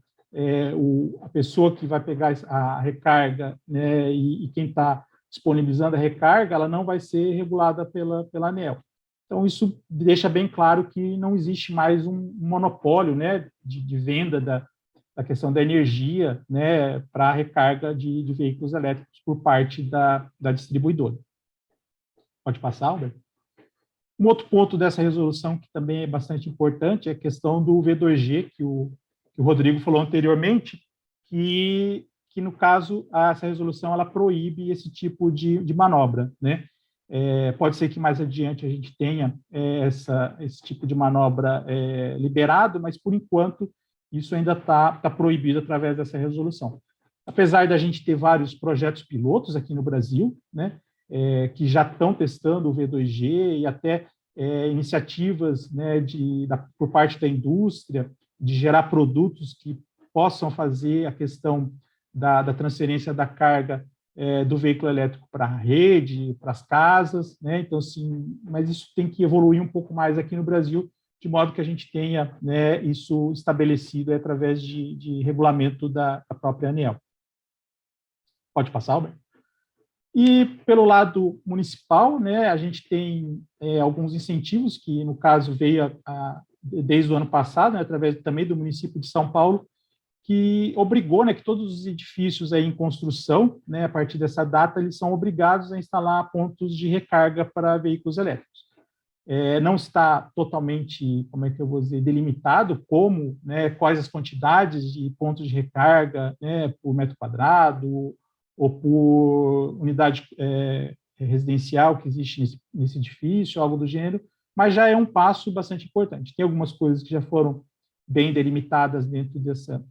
a pessoa que vai pegar a recarga, né, e quem está disponibilizando a recarga, ela não vai ser regulada pela ANEEL. Então, isso deixa bem claro que não existe mais um monopólio, né, de venda da questão da energia, né, para a recarga de veículos elétricos por parte da distribuidora. Pode passar, Albert? Um outro ponto dessa resolução que também é bastante importante é a questão do V2G, que o Rodrigo falou anteriormente, que no caso, essa resolução ela proíbe esse tipo de manobra, né? Pode ser que mais adiante a gente tenha esse tipo de manobra liberado, mas, por enquanto, isso ainda está proibido através dessa resolução. Apesar da gente ter vários projetos pilotos aqui no Brasil, né, que já estão testando o V2G e até iniciativas, né, por parte da indústria de gerar produtos que possam fazer a questão da transferência da carga do veículo elétrico para a rede, para as casas, né? Então, assim, mas isso tem que evoluir um pouco mais aqui no Brasil, de modo que a gente tenha, né, isso estabelecido através de regulamento da própria ANEEL. Pode passar, Albert? E pelo lado municipal, né, a gente tem alguns incentivos que, no caso, veio desde o ano passado, né, através também do município de São Paulo, que obrigou, né, que todos os edifícios aí em construção, né, a partir dessa data, eles são obrigados a instalar pontos de recarga para veículos elétricos. Não está totalmente, como é que eu vou dizer, delimitado como, né, quais as quantidades de pontos de recarga, né, por metro quadrado ou por unidade residencial que existe nesse edifício, algo do gênero, mas já é um passo bastante importante. Tem algumas coisas que já foram bem delimitadas dentro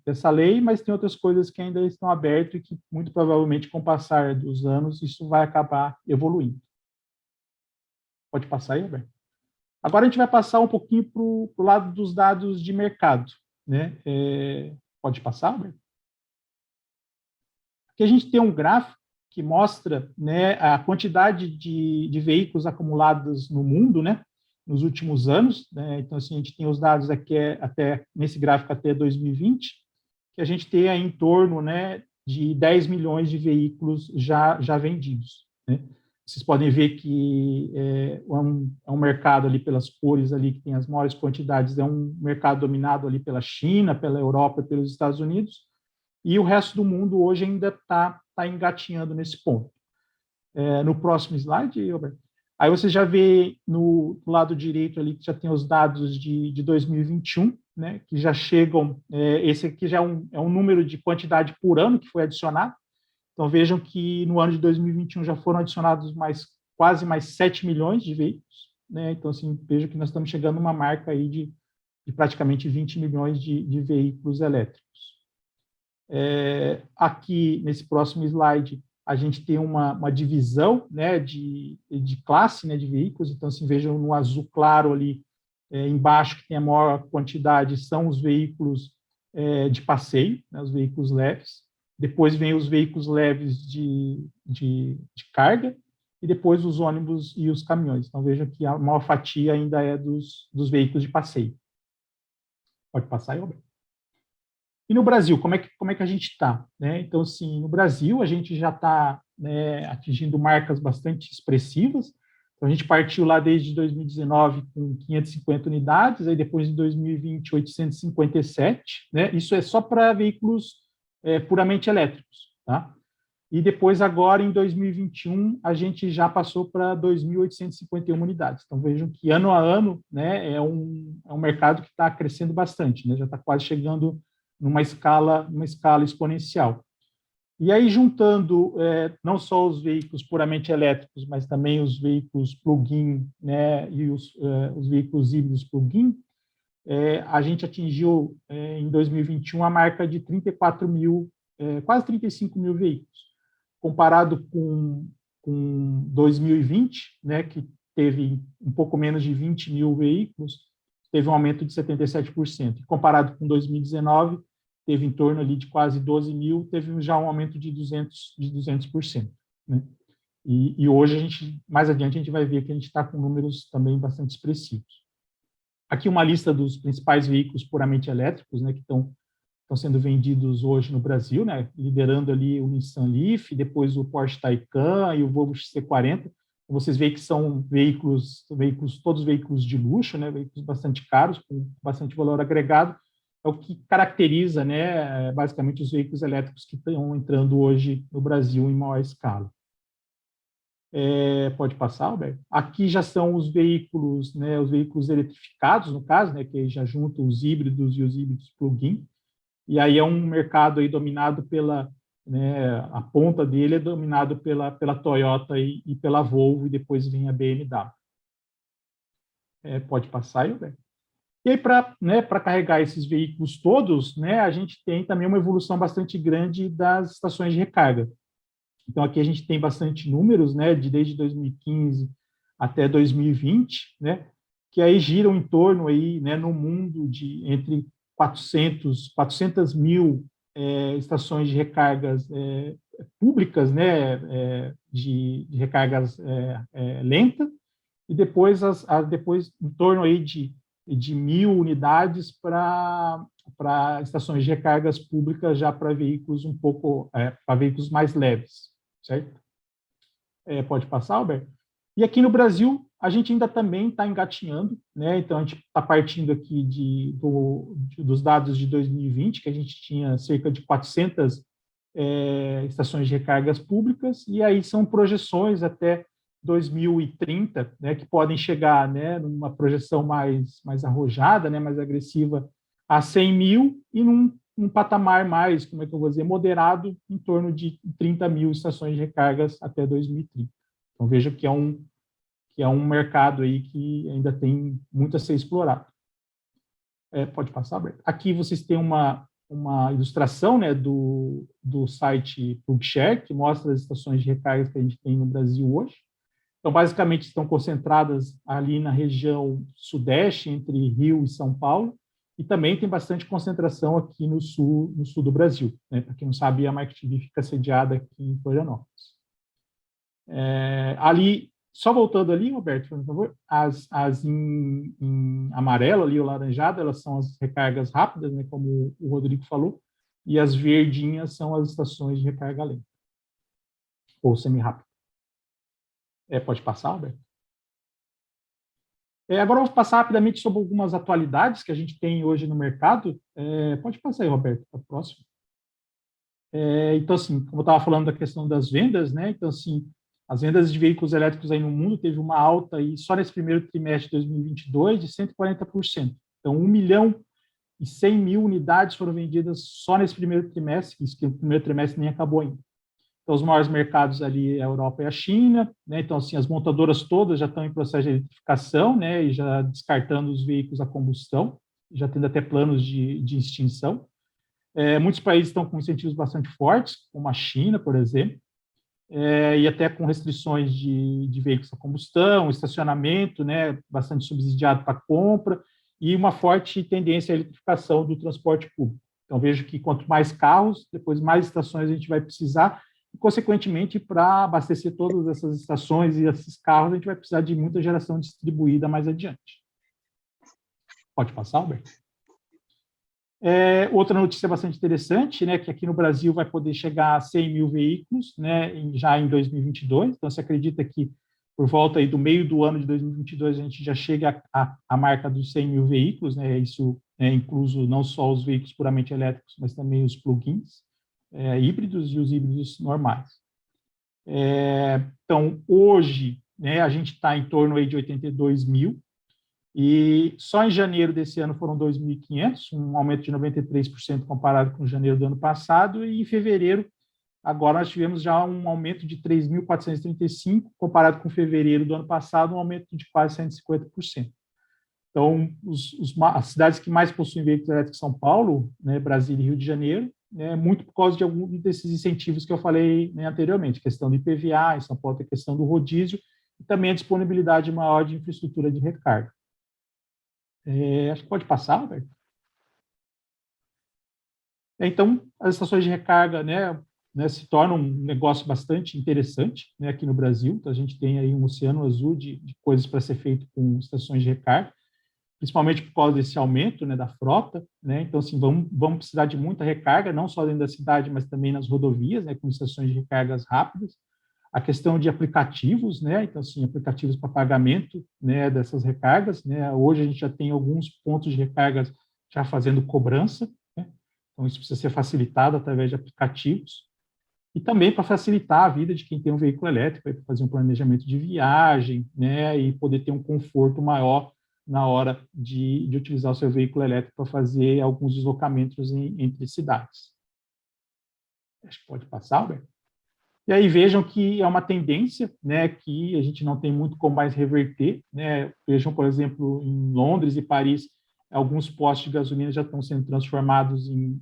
dessa lei, mas tem outras coisas que ainda estão abertas e que, muito provavelmente, com o passar dos anos, isso vai acabar evoluindo. Pode passar aí, Alberto? Agora a gente vai passar um pouquinho para o lado dos dados de mercado, né? Pode passar, Alberto? Aqui a gente tem um gráfico que mostra, né, a quantidade de veículos acumulados no mundo, né, nos últimos anos, né? Então, assim, a gente tem os dados aqui até nesse gráfico até 2020, que a gente tem aí em torno, né, de 10 milhões de veículos já vendidos, né? Vocês podem ver que é um mercado ali pelas cores ali que tem as maiores quantidades, é um mercado dominado ali pela China, pela Europa e pelos Estados Unidos, e o resto do mundo hoje ainda está engatinhando nesse ponto. No próximo slide, Albert, aí você já vê no lado direito ali que já tem os dados de 2021, né, que já chegam, esse aqui já é um número de quantidade por ano que foi adicionado. Então, vejam que no ano de 2021 já foram adicionados quase mais 7 milhões de veículos, né? Então, assim, vejam que nós estamos chegando a uma marca aí de praticamente 20 milhões de veículos elétricos. Aqui, nesse próximo slide, a gente tem uma divisão, né, de classe, né, de veículos. Então, assim, vejam no azul claro ali, embaixo, que tem a maior quantidade, são os veículos de passeio, né, os veículos leves. Depois vem os veículos leves de carga, e depois os ônibus e os caminhões. Então, vejam que a maior fatia ainda é dos veículos de passeio. Pode passar aí, Roberto? E no Brasil, como é que a gente está, né? Então, sim, no Brasil, a gente já está, né, atingindo marcas bastante expressivas. Então, a gente partiu lá desde 2019 com 550 unidades, aí depois em 2020, 857, né? Isso é só para veículos puramente elétricos, tá? E depois, agora, em 2021, a gente já passou para 2.851 unidades. Então, vejam que, ano a ano, né, é um mercado que está crescendo bastante, né? Já está quase chegando numa escala exponencial. E aí, juntando não só os veículos puramente elétricos, mas também os veículos plug-in, né, e os veículos híbridos plug-in, a gente atingiu, em 2021, a marca de 34 mil, quase 35 mil veículos, comparado com 2020, né, que teve um pouco menos de 20 mil veículos, teve um aumento de 77%. Comparado com 2019, teve em torno ali de quase 12 mil, teve já um aumento de 200%. Né? E hoje, mais adiante, a gente vai ver que a gente está com números também bastante expressivos. Aqui uma lista dos principais veículos puramente elétricos, né, que estão sendo vendidos hoje no Brasil, né, liderando ali o Nissan Leaf, depois o Porsche Taycan e o Volvo XC40. Vocês veem que são veículos, todos veículos de luxo, né, veículos bastante caros, com bastante valor agregado. É o que caracteriza, né, basicamente, os veículos elétricos que estão entrando hoje no Brasil em maior escala. Pode passar, Alberto? Aqui já são os veículos, né, os veículos eletrificados, no caso, né, que já juntam os híbridos e os híbridos plug-in. E aí é um mercado aí dominado pela, né, a ponta dele é dominado pela Toyota e pela Volvo, e depois vem a BMW. Pode passar, Alberto? E aí, para carregar esses veículos todos, né, a gente tem também uma evolução bastante grande das estações de recarga. Então, aqui a gente tem bastante números, né, desde 2015 até 2020, né, que aí giram em torno, aí, né, no mundo, de entre 400 mil estações de recargas públicas, né, de recargas lenta, e depois, depois em torno aí de 1.000 unidades para estações de recargas públicas já para veículos para veículos mais leves, certo? Pode passar, Alberto? E aqui no Brasil, a gente ainda também está engatinhando, né? Então, a gente está partindo aqui dos dados de 2020, que a gente tinha cerca de 400 estações de recargas públicas, e aí são projeções até 2030, né, que podem chegar, né, numa projeção mais arrojada, né, mais agressiva, a 100 mil, e num patamar mais, como é que eu vou dizer, moderado, em torno de 30 mil estações de recargas até 2030. Então, veja que é um mercado aí que ainda tem muito a ser explorado. Pode passar, Alberto? Aqui vocês têm uma ilustração, né, do site PlugShare, que mostra as estações de recargas que a gente tem no Brasil hoje. Então, basicamente, estão concentradas ali na região sudeste, entre Rio e São Paulo, e também tem bastante concentração aqui no sul do Brasil. Né? Para quem não sabe, a Market TV fica sediada aqui em Florianópolis. Ali, só voltando ali, Roberto, por favor, as em amarelo, ali, o laranjado, elas são as recargas rápidas, né, como o Rodrigo falou, e as verdinhas são as estações de recarga lenta, ou semi-rápida. Pode passar, Alberto? Agora eu vou passar rapidamente sobre algumas atualidades que a gente tem hoje no mercado. Pode passar aí, Roberto, para o próximo. Então, assim, como eu estava falando da questão das vendas, né? Então, assim, as vendas de veículos elétricos aí no mundo teve uma alta aí só nesse primeiro trimestre de 2022 de 140%. Então, 1.100.000 unidades foram vendidas só nesse primeiro trimestre, isso que o primeiro trimestre nem acabou ainda. Então, os maiores mercados ali é a Europa e a China, né? Então, assim, as montadoras todas já estão em processo de eletrificação, né? E já descartando os veículos a combustão, já tendo até planos de extinção. Muitos países estão com incentivos bastante fortes, como a China, por exemplo, e até com restrições de veículos a combustão, estacionamento, né? Bastante subsidiado para compra, e uma forte tendência à eletrificação do transporte público. Então, vejo que quanto mais carros, depois mais estações a gente vai precisar, e, consequentemente, para abastecer todas essas estações e esses carros, a gente vai precisar de muita geração distribuída mais adiante. Pode passar, Alberto? Outra notícia bastante interessante, né, que aqui no Brasil vai poder chegar a 100.000 veículos, né, já em 2022. Então, se acredita que por volta aí do meio do ano de 2022 a gente já chega à marca dos 100.000 veículos, né, isso é incluso não só os veículos puramente elétricos, mas também os plug-ins, híbridos e os híbridos normais. Então, hoje, né, a gente está em torno aí de 82 mil, e só em janeiro desse ano foram 2.500, um aumento de 93% comparado com janeiro do ano passado, e em fevereiro agora nós tivemos já um aumento de 3.435, comparado com fevereiro do ano passado, um aumento de quase 150%. Então, as cidades que mais possuem veículos elétricos são Paulo, né, Brasília e Rio de Janeiro, né, muito por causa de algum desses incentivos que eu falei, né, anteriormente, questão do IPVA, em São Paulo tem a questão do rodízio, e também a disponibilidade maior de infraestrutura de recarga. Acho que pode passar, Roberto. Então, as estações de recarga, né, se tornam um negócio bastante interessante, né, aqui no Brasil. Então, a gente tem aí um oceano azul de coisas para ser feito com estações de recarga, principalmente por causa desse aumento, né, da frota, né? Então, assim, vamos precisar de muita recarga, não só dentro da cidade, mas também nas rodovias, né, com estações de recargas rápidas. A questão de aplicativos, né? Então, assim, aplicativos para pagamento, né, dessas recargas, né? Hoje a gente já tem alguns pontos de recargas já fazendo cobrança, né? Então, isso precisa ser facilitado através de aplicativos. E também para facilitar a vida de quem tem um veículo elétrico, para fazer um planejamento de viagem, né, e poder ter um conforto maior na hora de utilizar o seu veículo elétrico para fazer alguns deslocamentos entre cidades. Acho que pode passar, Alberto. E aí vejam que é uma tendência, né, que a gente não tem muito como mais reverter, né? Vejam, por exemplo, em Londres e Paris, alguns postos de gasolina já estão sendo transformados em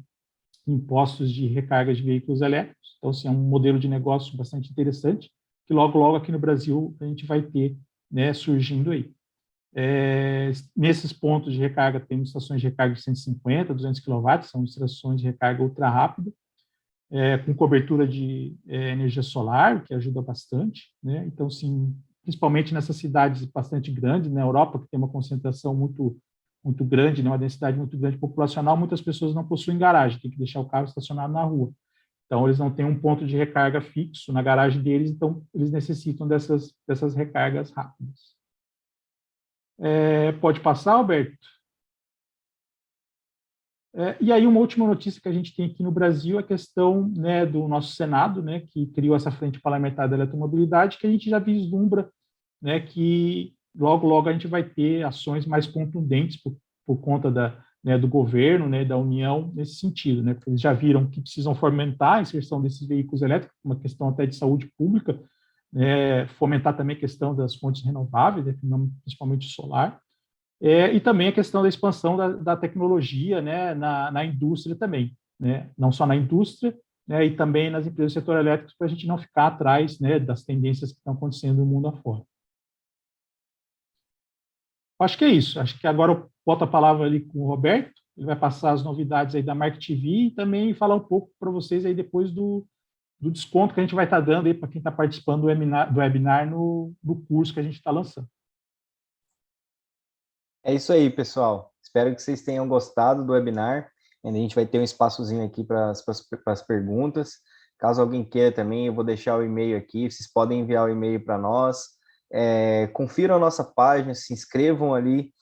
postos de recarga de veículos elétricos. Então, assim, é um modelo de negócio bastante interessante, que logo, logo aqui no Brasil a gente vai ter, né, surgindo aí. Nesses pontos de recarga, temos estações de recarga de 150, 200 kW, são estações de recarga ultra rápida, com cobertura de energia solar, que ajuda bastante, né? Então, sim, principalmente nessas cidades bastante grandes, na Europa, que tem uma concentração muito grande, né, uma densidade muito grande populacional, muitas pessoas não possuem garagem, tem que deixar o carro estacionado na rua. Então, eles não têm um ponto de recarga fixo na garagem deles, então eles necessitam dessas recargas rápidas. Pode passar, Alberto? E aí, uma última notícia que a gente tem aqui no Brasil é a questão, né, do nosso Senado, né, que criou essa frente parlamentar da eletromobilidade, que a gente já vislumbra, né, que logo, logo a gente vai ter ações mais contundentes por conta né, do governo, né, da União, nesse sentido, né, porque eles já viram que precisam fomentar a inserção desses veículos elétricos, uma questão até de saúde pública, né, fomentar também a questão das fontes renováveis, né, principalmente solar, e também a questão da expansão da tecnologia, né, na indústria também, né, não só na indústria, né, e também nas empresas do setor elétrico, para a gente não ficar atrás, né, das tendências que estão acontecendo no mundo afora. Acho que é isso. Acho que agora eu boto a palavra ali com o Roberto, ele vai passar as novidades aí da Market TV e também falar um pouco para vocês aí depois do desconto que a gente vai estar dando aí para quem está participando do webinar no curso que a gente está lançando. É isso aí, pessoal. Espero que vocês tenham gostado do webinar. A gente vai ter um espaçozinho aqui para as perguntas. Caso alguém queira também, eu vou deixar o e-mail aqui. Vocês podem enviar o e-mail para nós. Confiram a nossa página, se inscrevam ali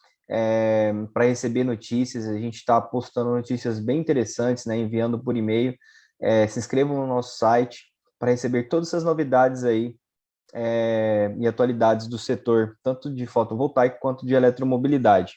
para receber notícias. A gente está postando notícias bem interessantes, né, enviando por e-mail. Se inscrevam no nosso site para receber todas essas novidades aí e atualidades do setor, tanto de fotovoltaico quanto de eletromobilidade.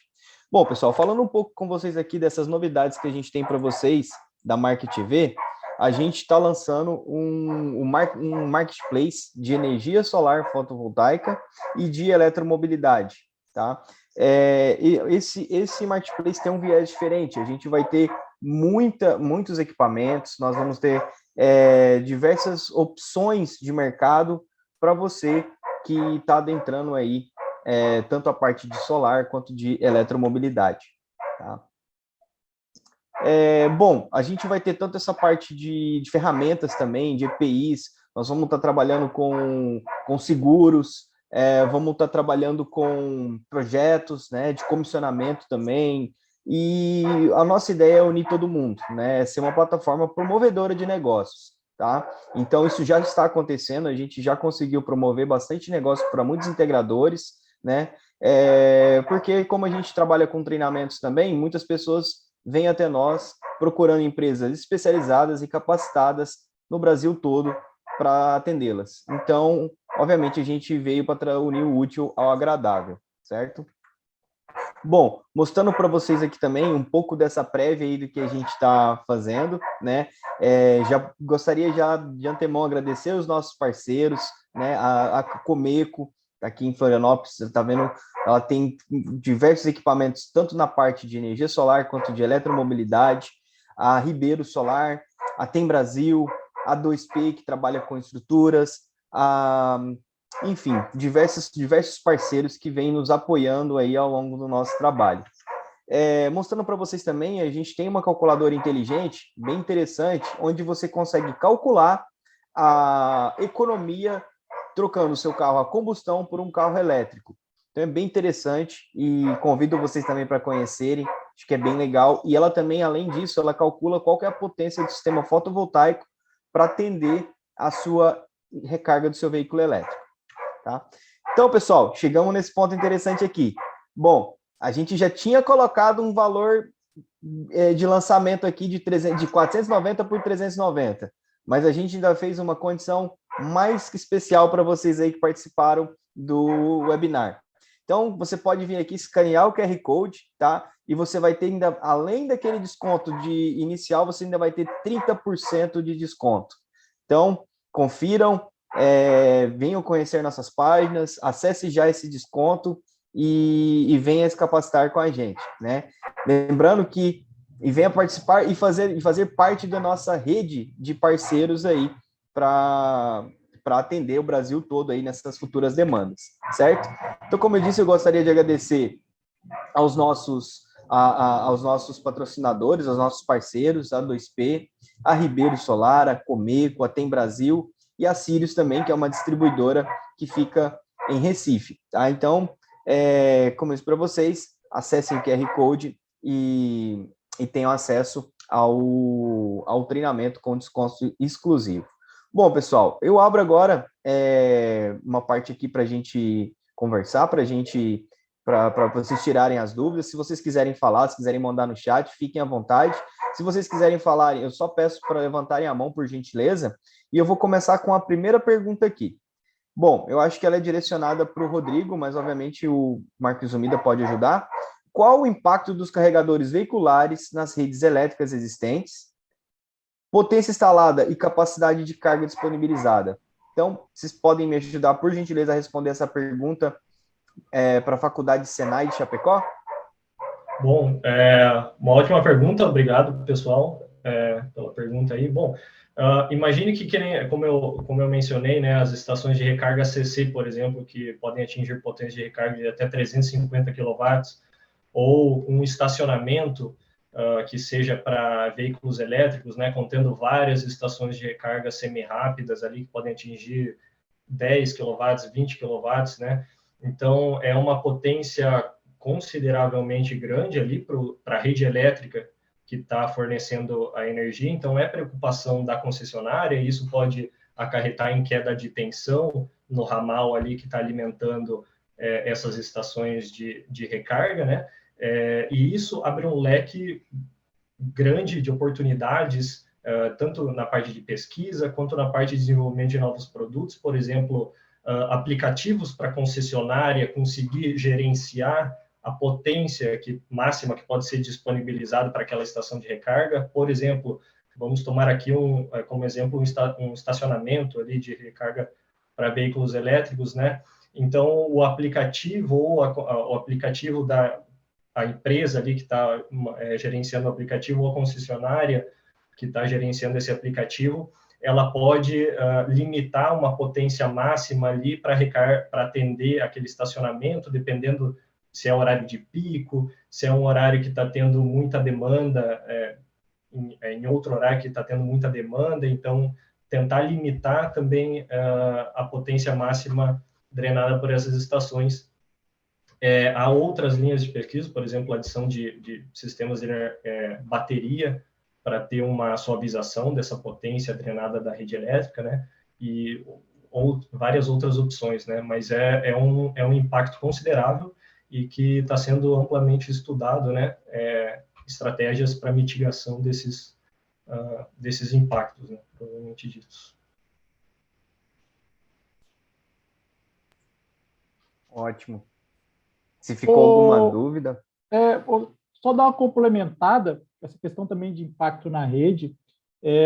Bom, pessoal, falando um pouco com vocês aqui dessas novidades que a gente tem para vocês da Market TV, a gente está lançando um marketplace de energia solar fotovoltaica e de eletromobilidade, tá? Esse marketplace tem um viés diferente, a gente vai ter muitos equipamentos, nós vamos ter diversas opções de mercado para você que está adentrando aí tanto a parte de solar quanto de eletromobilidade, tá? Bom, a gente vai ter tanto essa parte de ferramentas também, de EPIs, nós vamos estar trabalhando com seguros, vamos estar trabalhando com projetos, né, de comissionamento também, e a nossa ideia é unir todo mundo, né, ser uma plataforma promovedora de negócios, tá? Então, isso já está acontecendo, a gente já conseguiu promover bastante negócio para muitos integradores, né, porque como a gente trabalha com treinamentos também, muitas pessoas vêm até nós procurando empresas especializadas e capacitadas no Brasil todo para atendê-las. Então, obviamente, a gente veio para unir o útil ao agradável, certo? Bom, mostrando para vocês aqui também um pouco dessa prévia aí do que a gente está fazendo, né? Já gostaria já de antemão agradecer os nossos parceiros, né? A Comeco, aqui em Florianópolis, você está vendo, ela tem diversos equipamentos, tanto na parte de energia solar quanto de eletromobilidade, a Ribeiro Solar, a Tem Brasil, a 2P, que trabalha com estruturas, enfim, diversos parceiros que vêm nos apoiando aí ao longo do nosso trabalho. Mostrando para vocês também, a gente tem uma calculadora inteligente, bem interessante, onde você consegue calcular a economia trocando o seu carro a combustão por um carro elétrico. Então é bem interessante e convido vocês também para conhecerem, acho que é bem legal. E ela também, além disso, ela calcula qual que é a potência do sistema fotovoltaico para atender a sua recarga do seu veículo elétrico. Tá? Então, pessoal, chegamos nesse ponto interessante aqui. Bom, a gente já tinha colocado um valor de lançamento aqui de 490 por 390, mas a gente ainda fez uma condição mais que especial para vocês aí que participaram do webinar. Então, você pode vir aqui escanear o QR Code, tá? E você vai ter ainda, além daquele desconto de inicial, você ainda vai ter 30% de desconto. Então, confiram, venham conhecer nossas páginas, acesse já esse desconto e venha se capacitar com a gente, né? Lembrando que venha participar e fazer parte da nossa rede de parceiros aí para atender o Brasil todo aí nessas futuras demandas, certo? Então, como eu disse, eu gostaria de agradecer aos nossos patrocinadores, aos nossos parceiros, a 2P, a Ribeiro Solar, a Comeco, a Tem Brasil e a Sirius também, que é uma distribuidora que fica em Recife. Tá? Então, como eu disse para vocês, acessem o QR Code e tenham acesso ao treinamento com desconto exclusivo. Bom, pessoal, eu abro agora uma parte aqui para a gente conversar, para vocês tirarem as dúvidas. Se vocês quiserem falar, se quiserem mandar no chat, fiquem à vontade. Se vocês quiserem falar, eu só peço para levantarem a mão, por gentileza, e eu vou começar com a primeira pergunta aqui. Bom, eu acho que ela é direcionada para o Rodrigo, mas obviamente o Marcos Zumida pode ajudar. Qual o impacto dos carregadores veiculares nas redes elétricas existentes? Potência instalada e capacidade de carga disponibilizada. Então, vocês podem me ajudar, por gentileza, a responder essa pergunta para a Faculdade Senai de Chapecó? Bom, uma ótima pergunta, obrigado, pessoal, pela pergunta aí. Bom, imagine que, como eu mencionei, né, as estações de recarga CC, por exemplo, que podem atingir potência de recarga de até 350 kW, ou um estacionamento que seja para veículos elétricos, né, contendo várias estações de recarga semi-rápidas ali, que podem atingir 10 kW, 20 kW, né? Então, é uma potência consideravelmente grande ali para a rede elétrica que está fornecendo a energia. Então, é preocupação da concessionária, e isso pode acarretar em queda de tensão no ramal ali que está alimentando essas estações de recarga, né? E isso abre um leque grande de oportunidades, tanto na parte de pesquisa, quanto na parte de desenvolvimento de novos produtos, por exemplo, aplicativos para a concessionária conseguir gerenciar a potência máxima que pode ser disponibilizada para aquela estação de recarga. Por exemplo, vamos tomar aqui como exemplo um estacionamento ali de recarga para veículos elétricos, né? Então, o aplicativo ou o aplicativo a empresa ali que está gerenciando o aplicativo, ou a concessionária que está gerenciando esse aplicativo, ela pode limitar uma potência máxima ali para atender aquele estacionamento, dependendo se é horário de pico, se é um horário que está tendo muita demanda, em outro horário que está tendo muita demanda, então tentar limitar também a potência máxima drenada por essas estações. Há outras linhas de pesquisa, por exemplo, a adição de sistemas de bateria para ter uma suavização dessa potência drenada da rede elétrica, né? Ou várias outras opções, né? Mas é um impacto considerável e que está sendo amplamente estudado, né? Estratégias para mitigação desses impactos, né? Provavelmente ditos. Ótimo. Se ficou alguma dúvida, Só dar uma complementada, essa questão também de impacto na rede,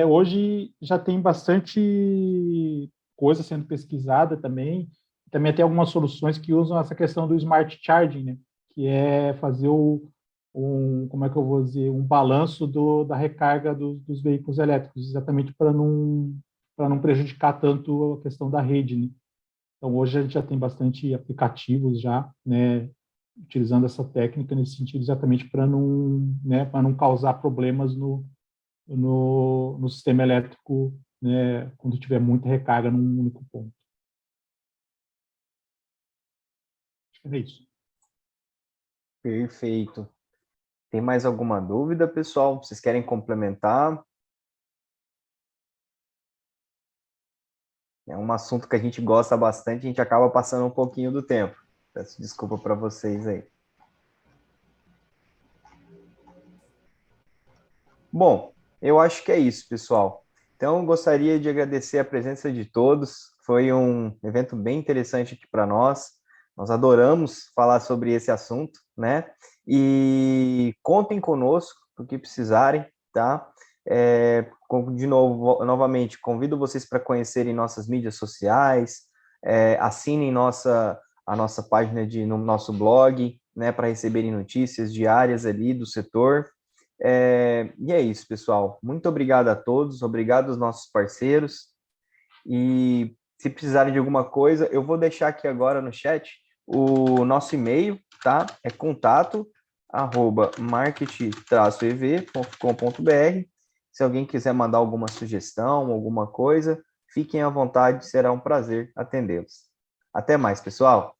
hoje já tem bastante coisa sendo pesquisada também tem algumas soluções que usam essa questão do smart charging, né? Que é fazer como é que eu vou dizer, um balanço da recarga dos veículos elétricos, exatamente para não prejudicar tanto a questão da rede, né? Então, hoje a gente já tem bastante aplicativos já, né, utilizando essa técnica nesse sentido, exatamente para não causar problemas no sistema elétrico, né, quando tiver muita recarga num único ponto. É isso. Perfeito. Tem mais alguma dúvida, pessoal? Vocês querem complementar? É um assunto que a gente gosta bastante, a gente acaba passando um pouquinho do tempo. Peço desculpa para vocês aí. Bom, eu acho que é isso, pessoal. Então, gostaria de agradecer a presença de todos. Foi um evento bem interessante aqui para nós. Nós adoramos falar sobre esse assunto, né? E contem conosco o que precisarem, tá? De novo, novamente, convido vocês para conhecerem nossas mídias sociais, assinem a nossa página no nosso blog, né, para receberem notícias diárias ali do setor. E é isso, pessoal. Muito obrigado a todos, obrigado aos nossos parceiros. E se precisarem de alguma coisa, eu vou deixar aqui agora no chat o nosso e-mail, tá? É contato@market-ev.com.br. Se alguém quiser mandar alguma sugestão, alguma coisa, fiquem à vontade, será um prazer atendê-los. Até mais, pessoal!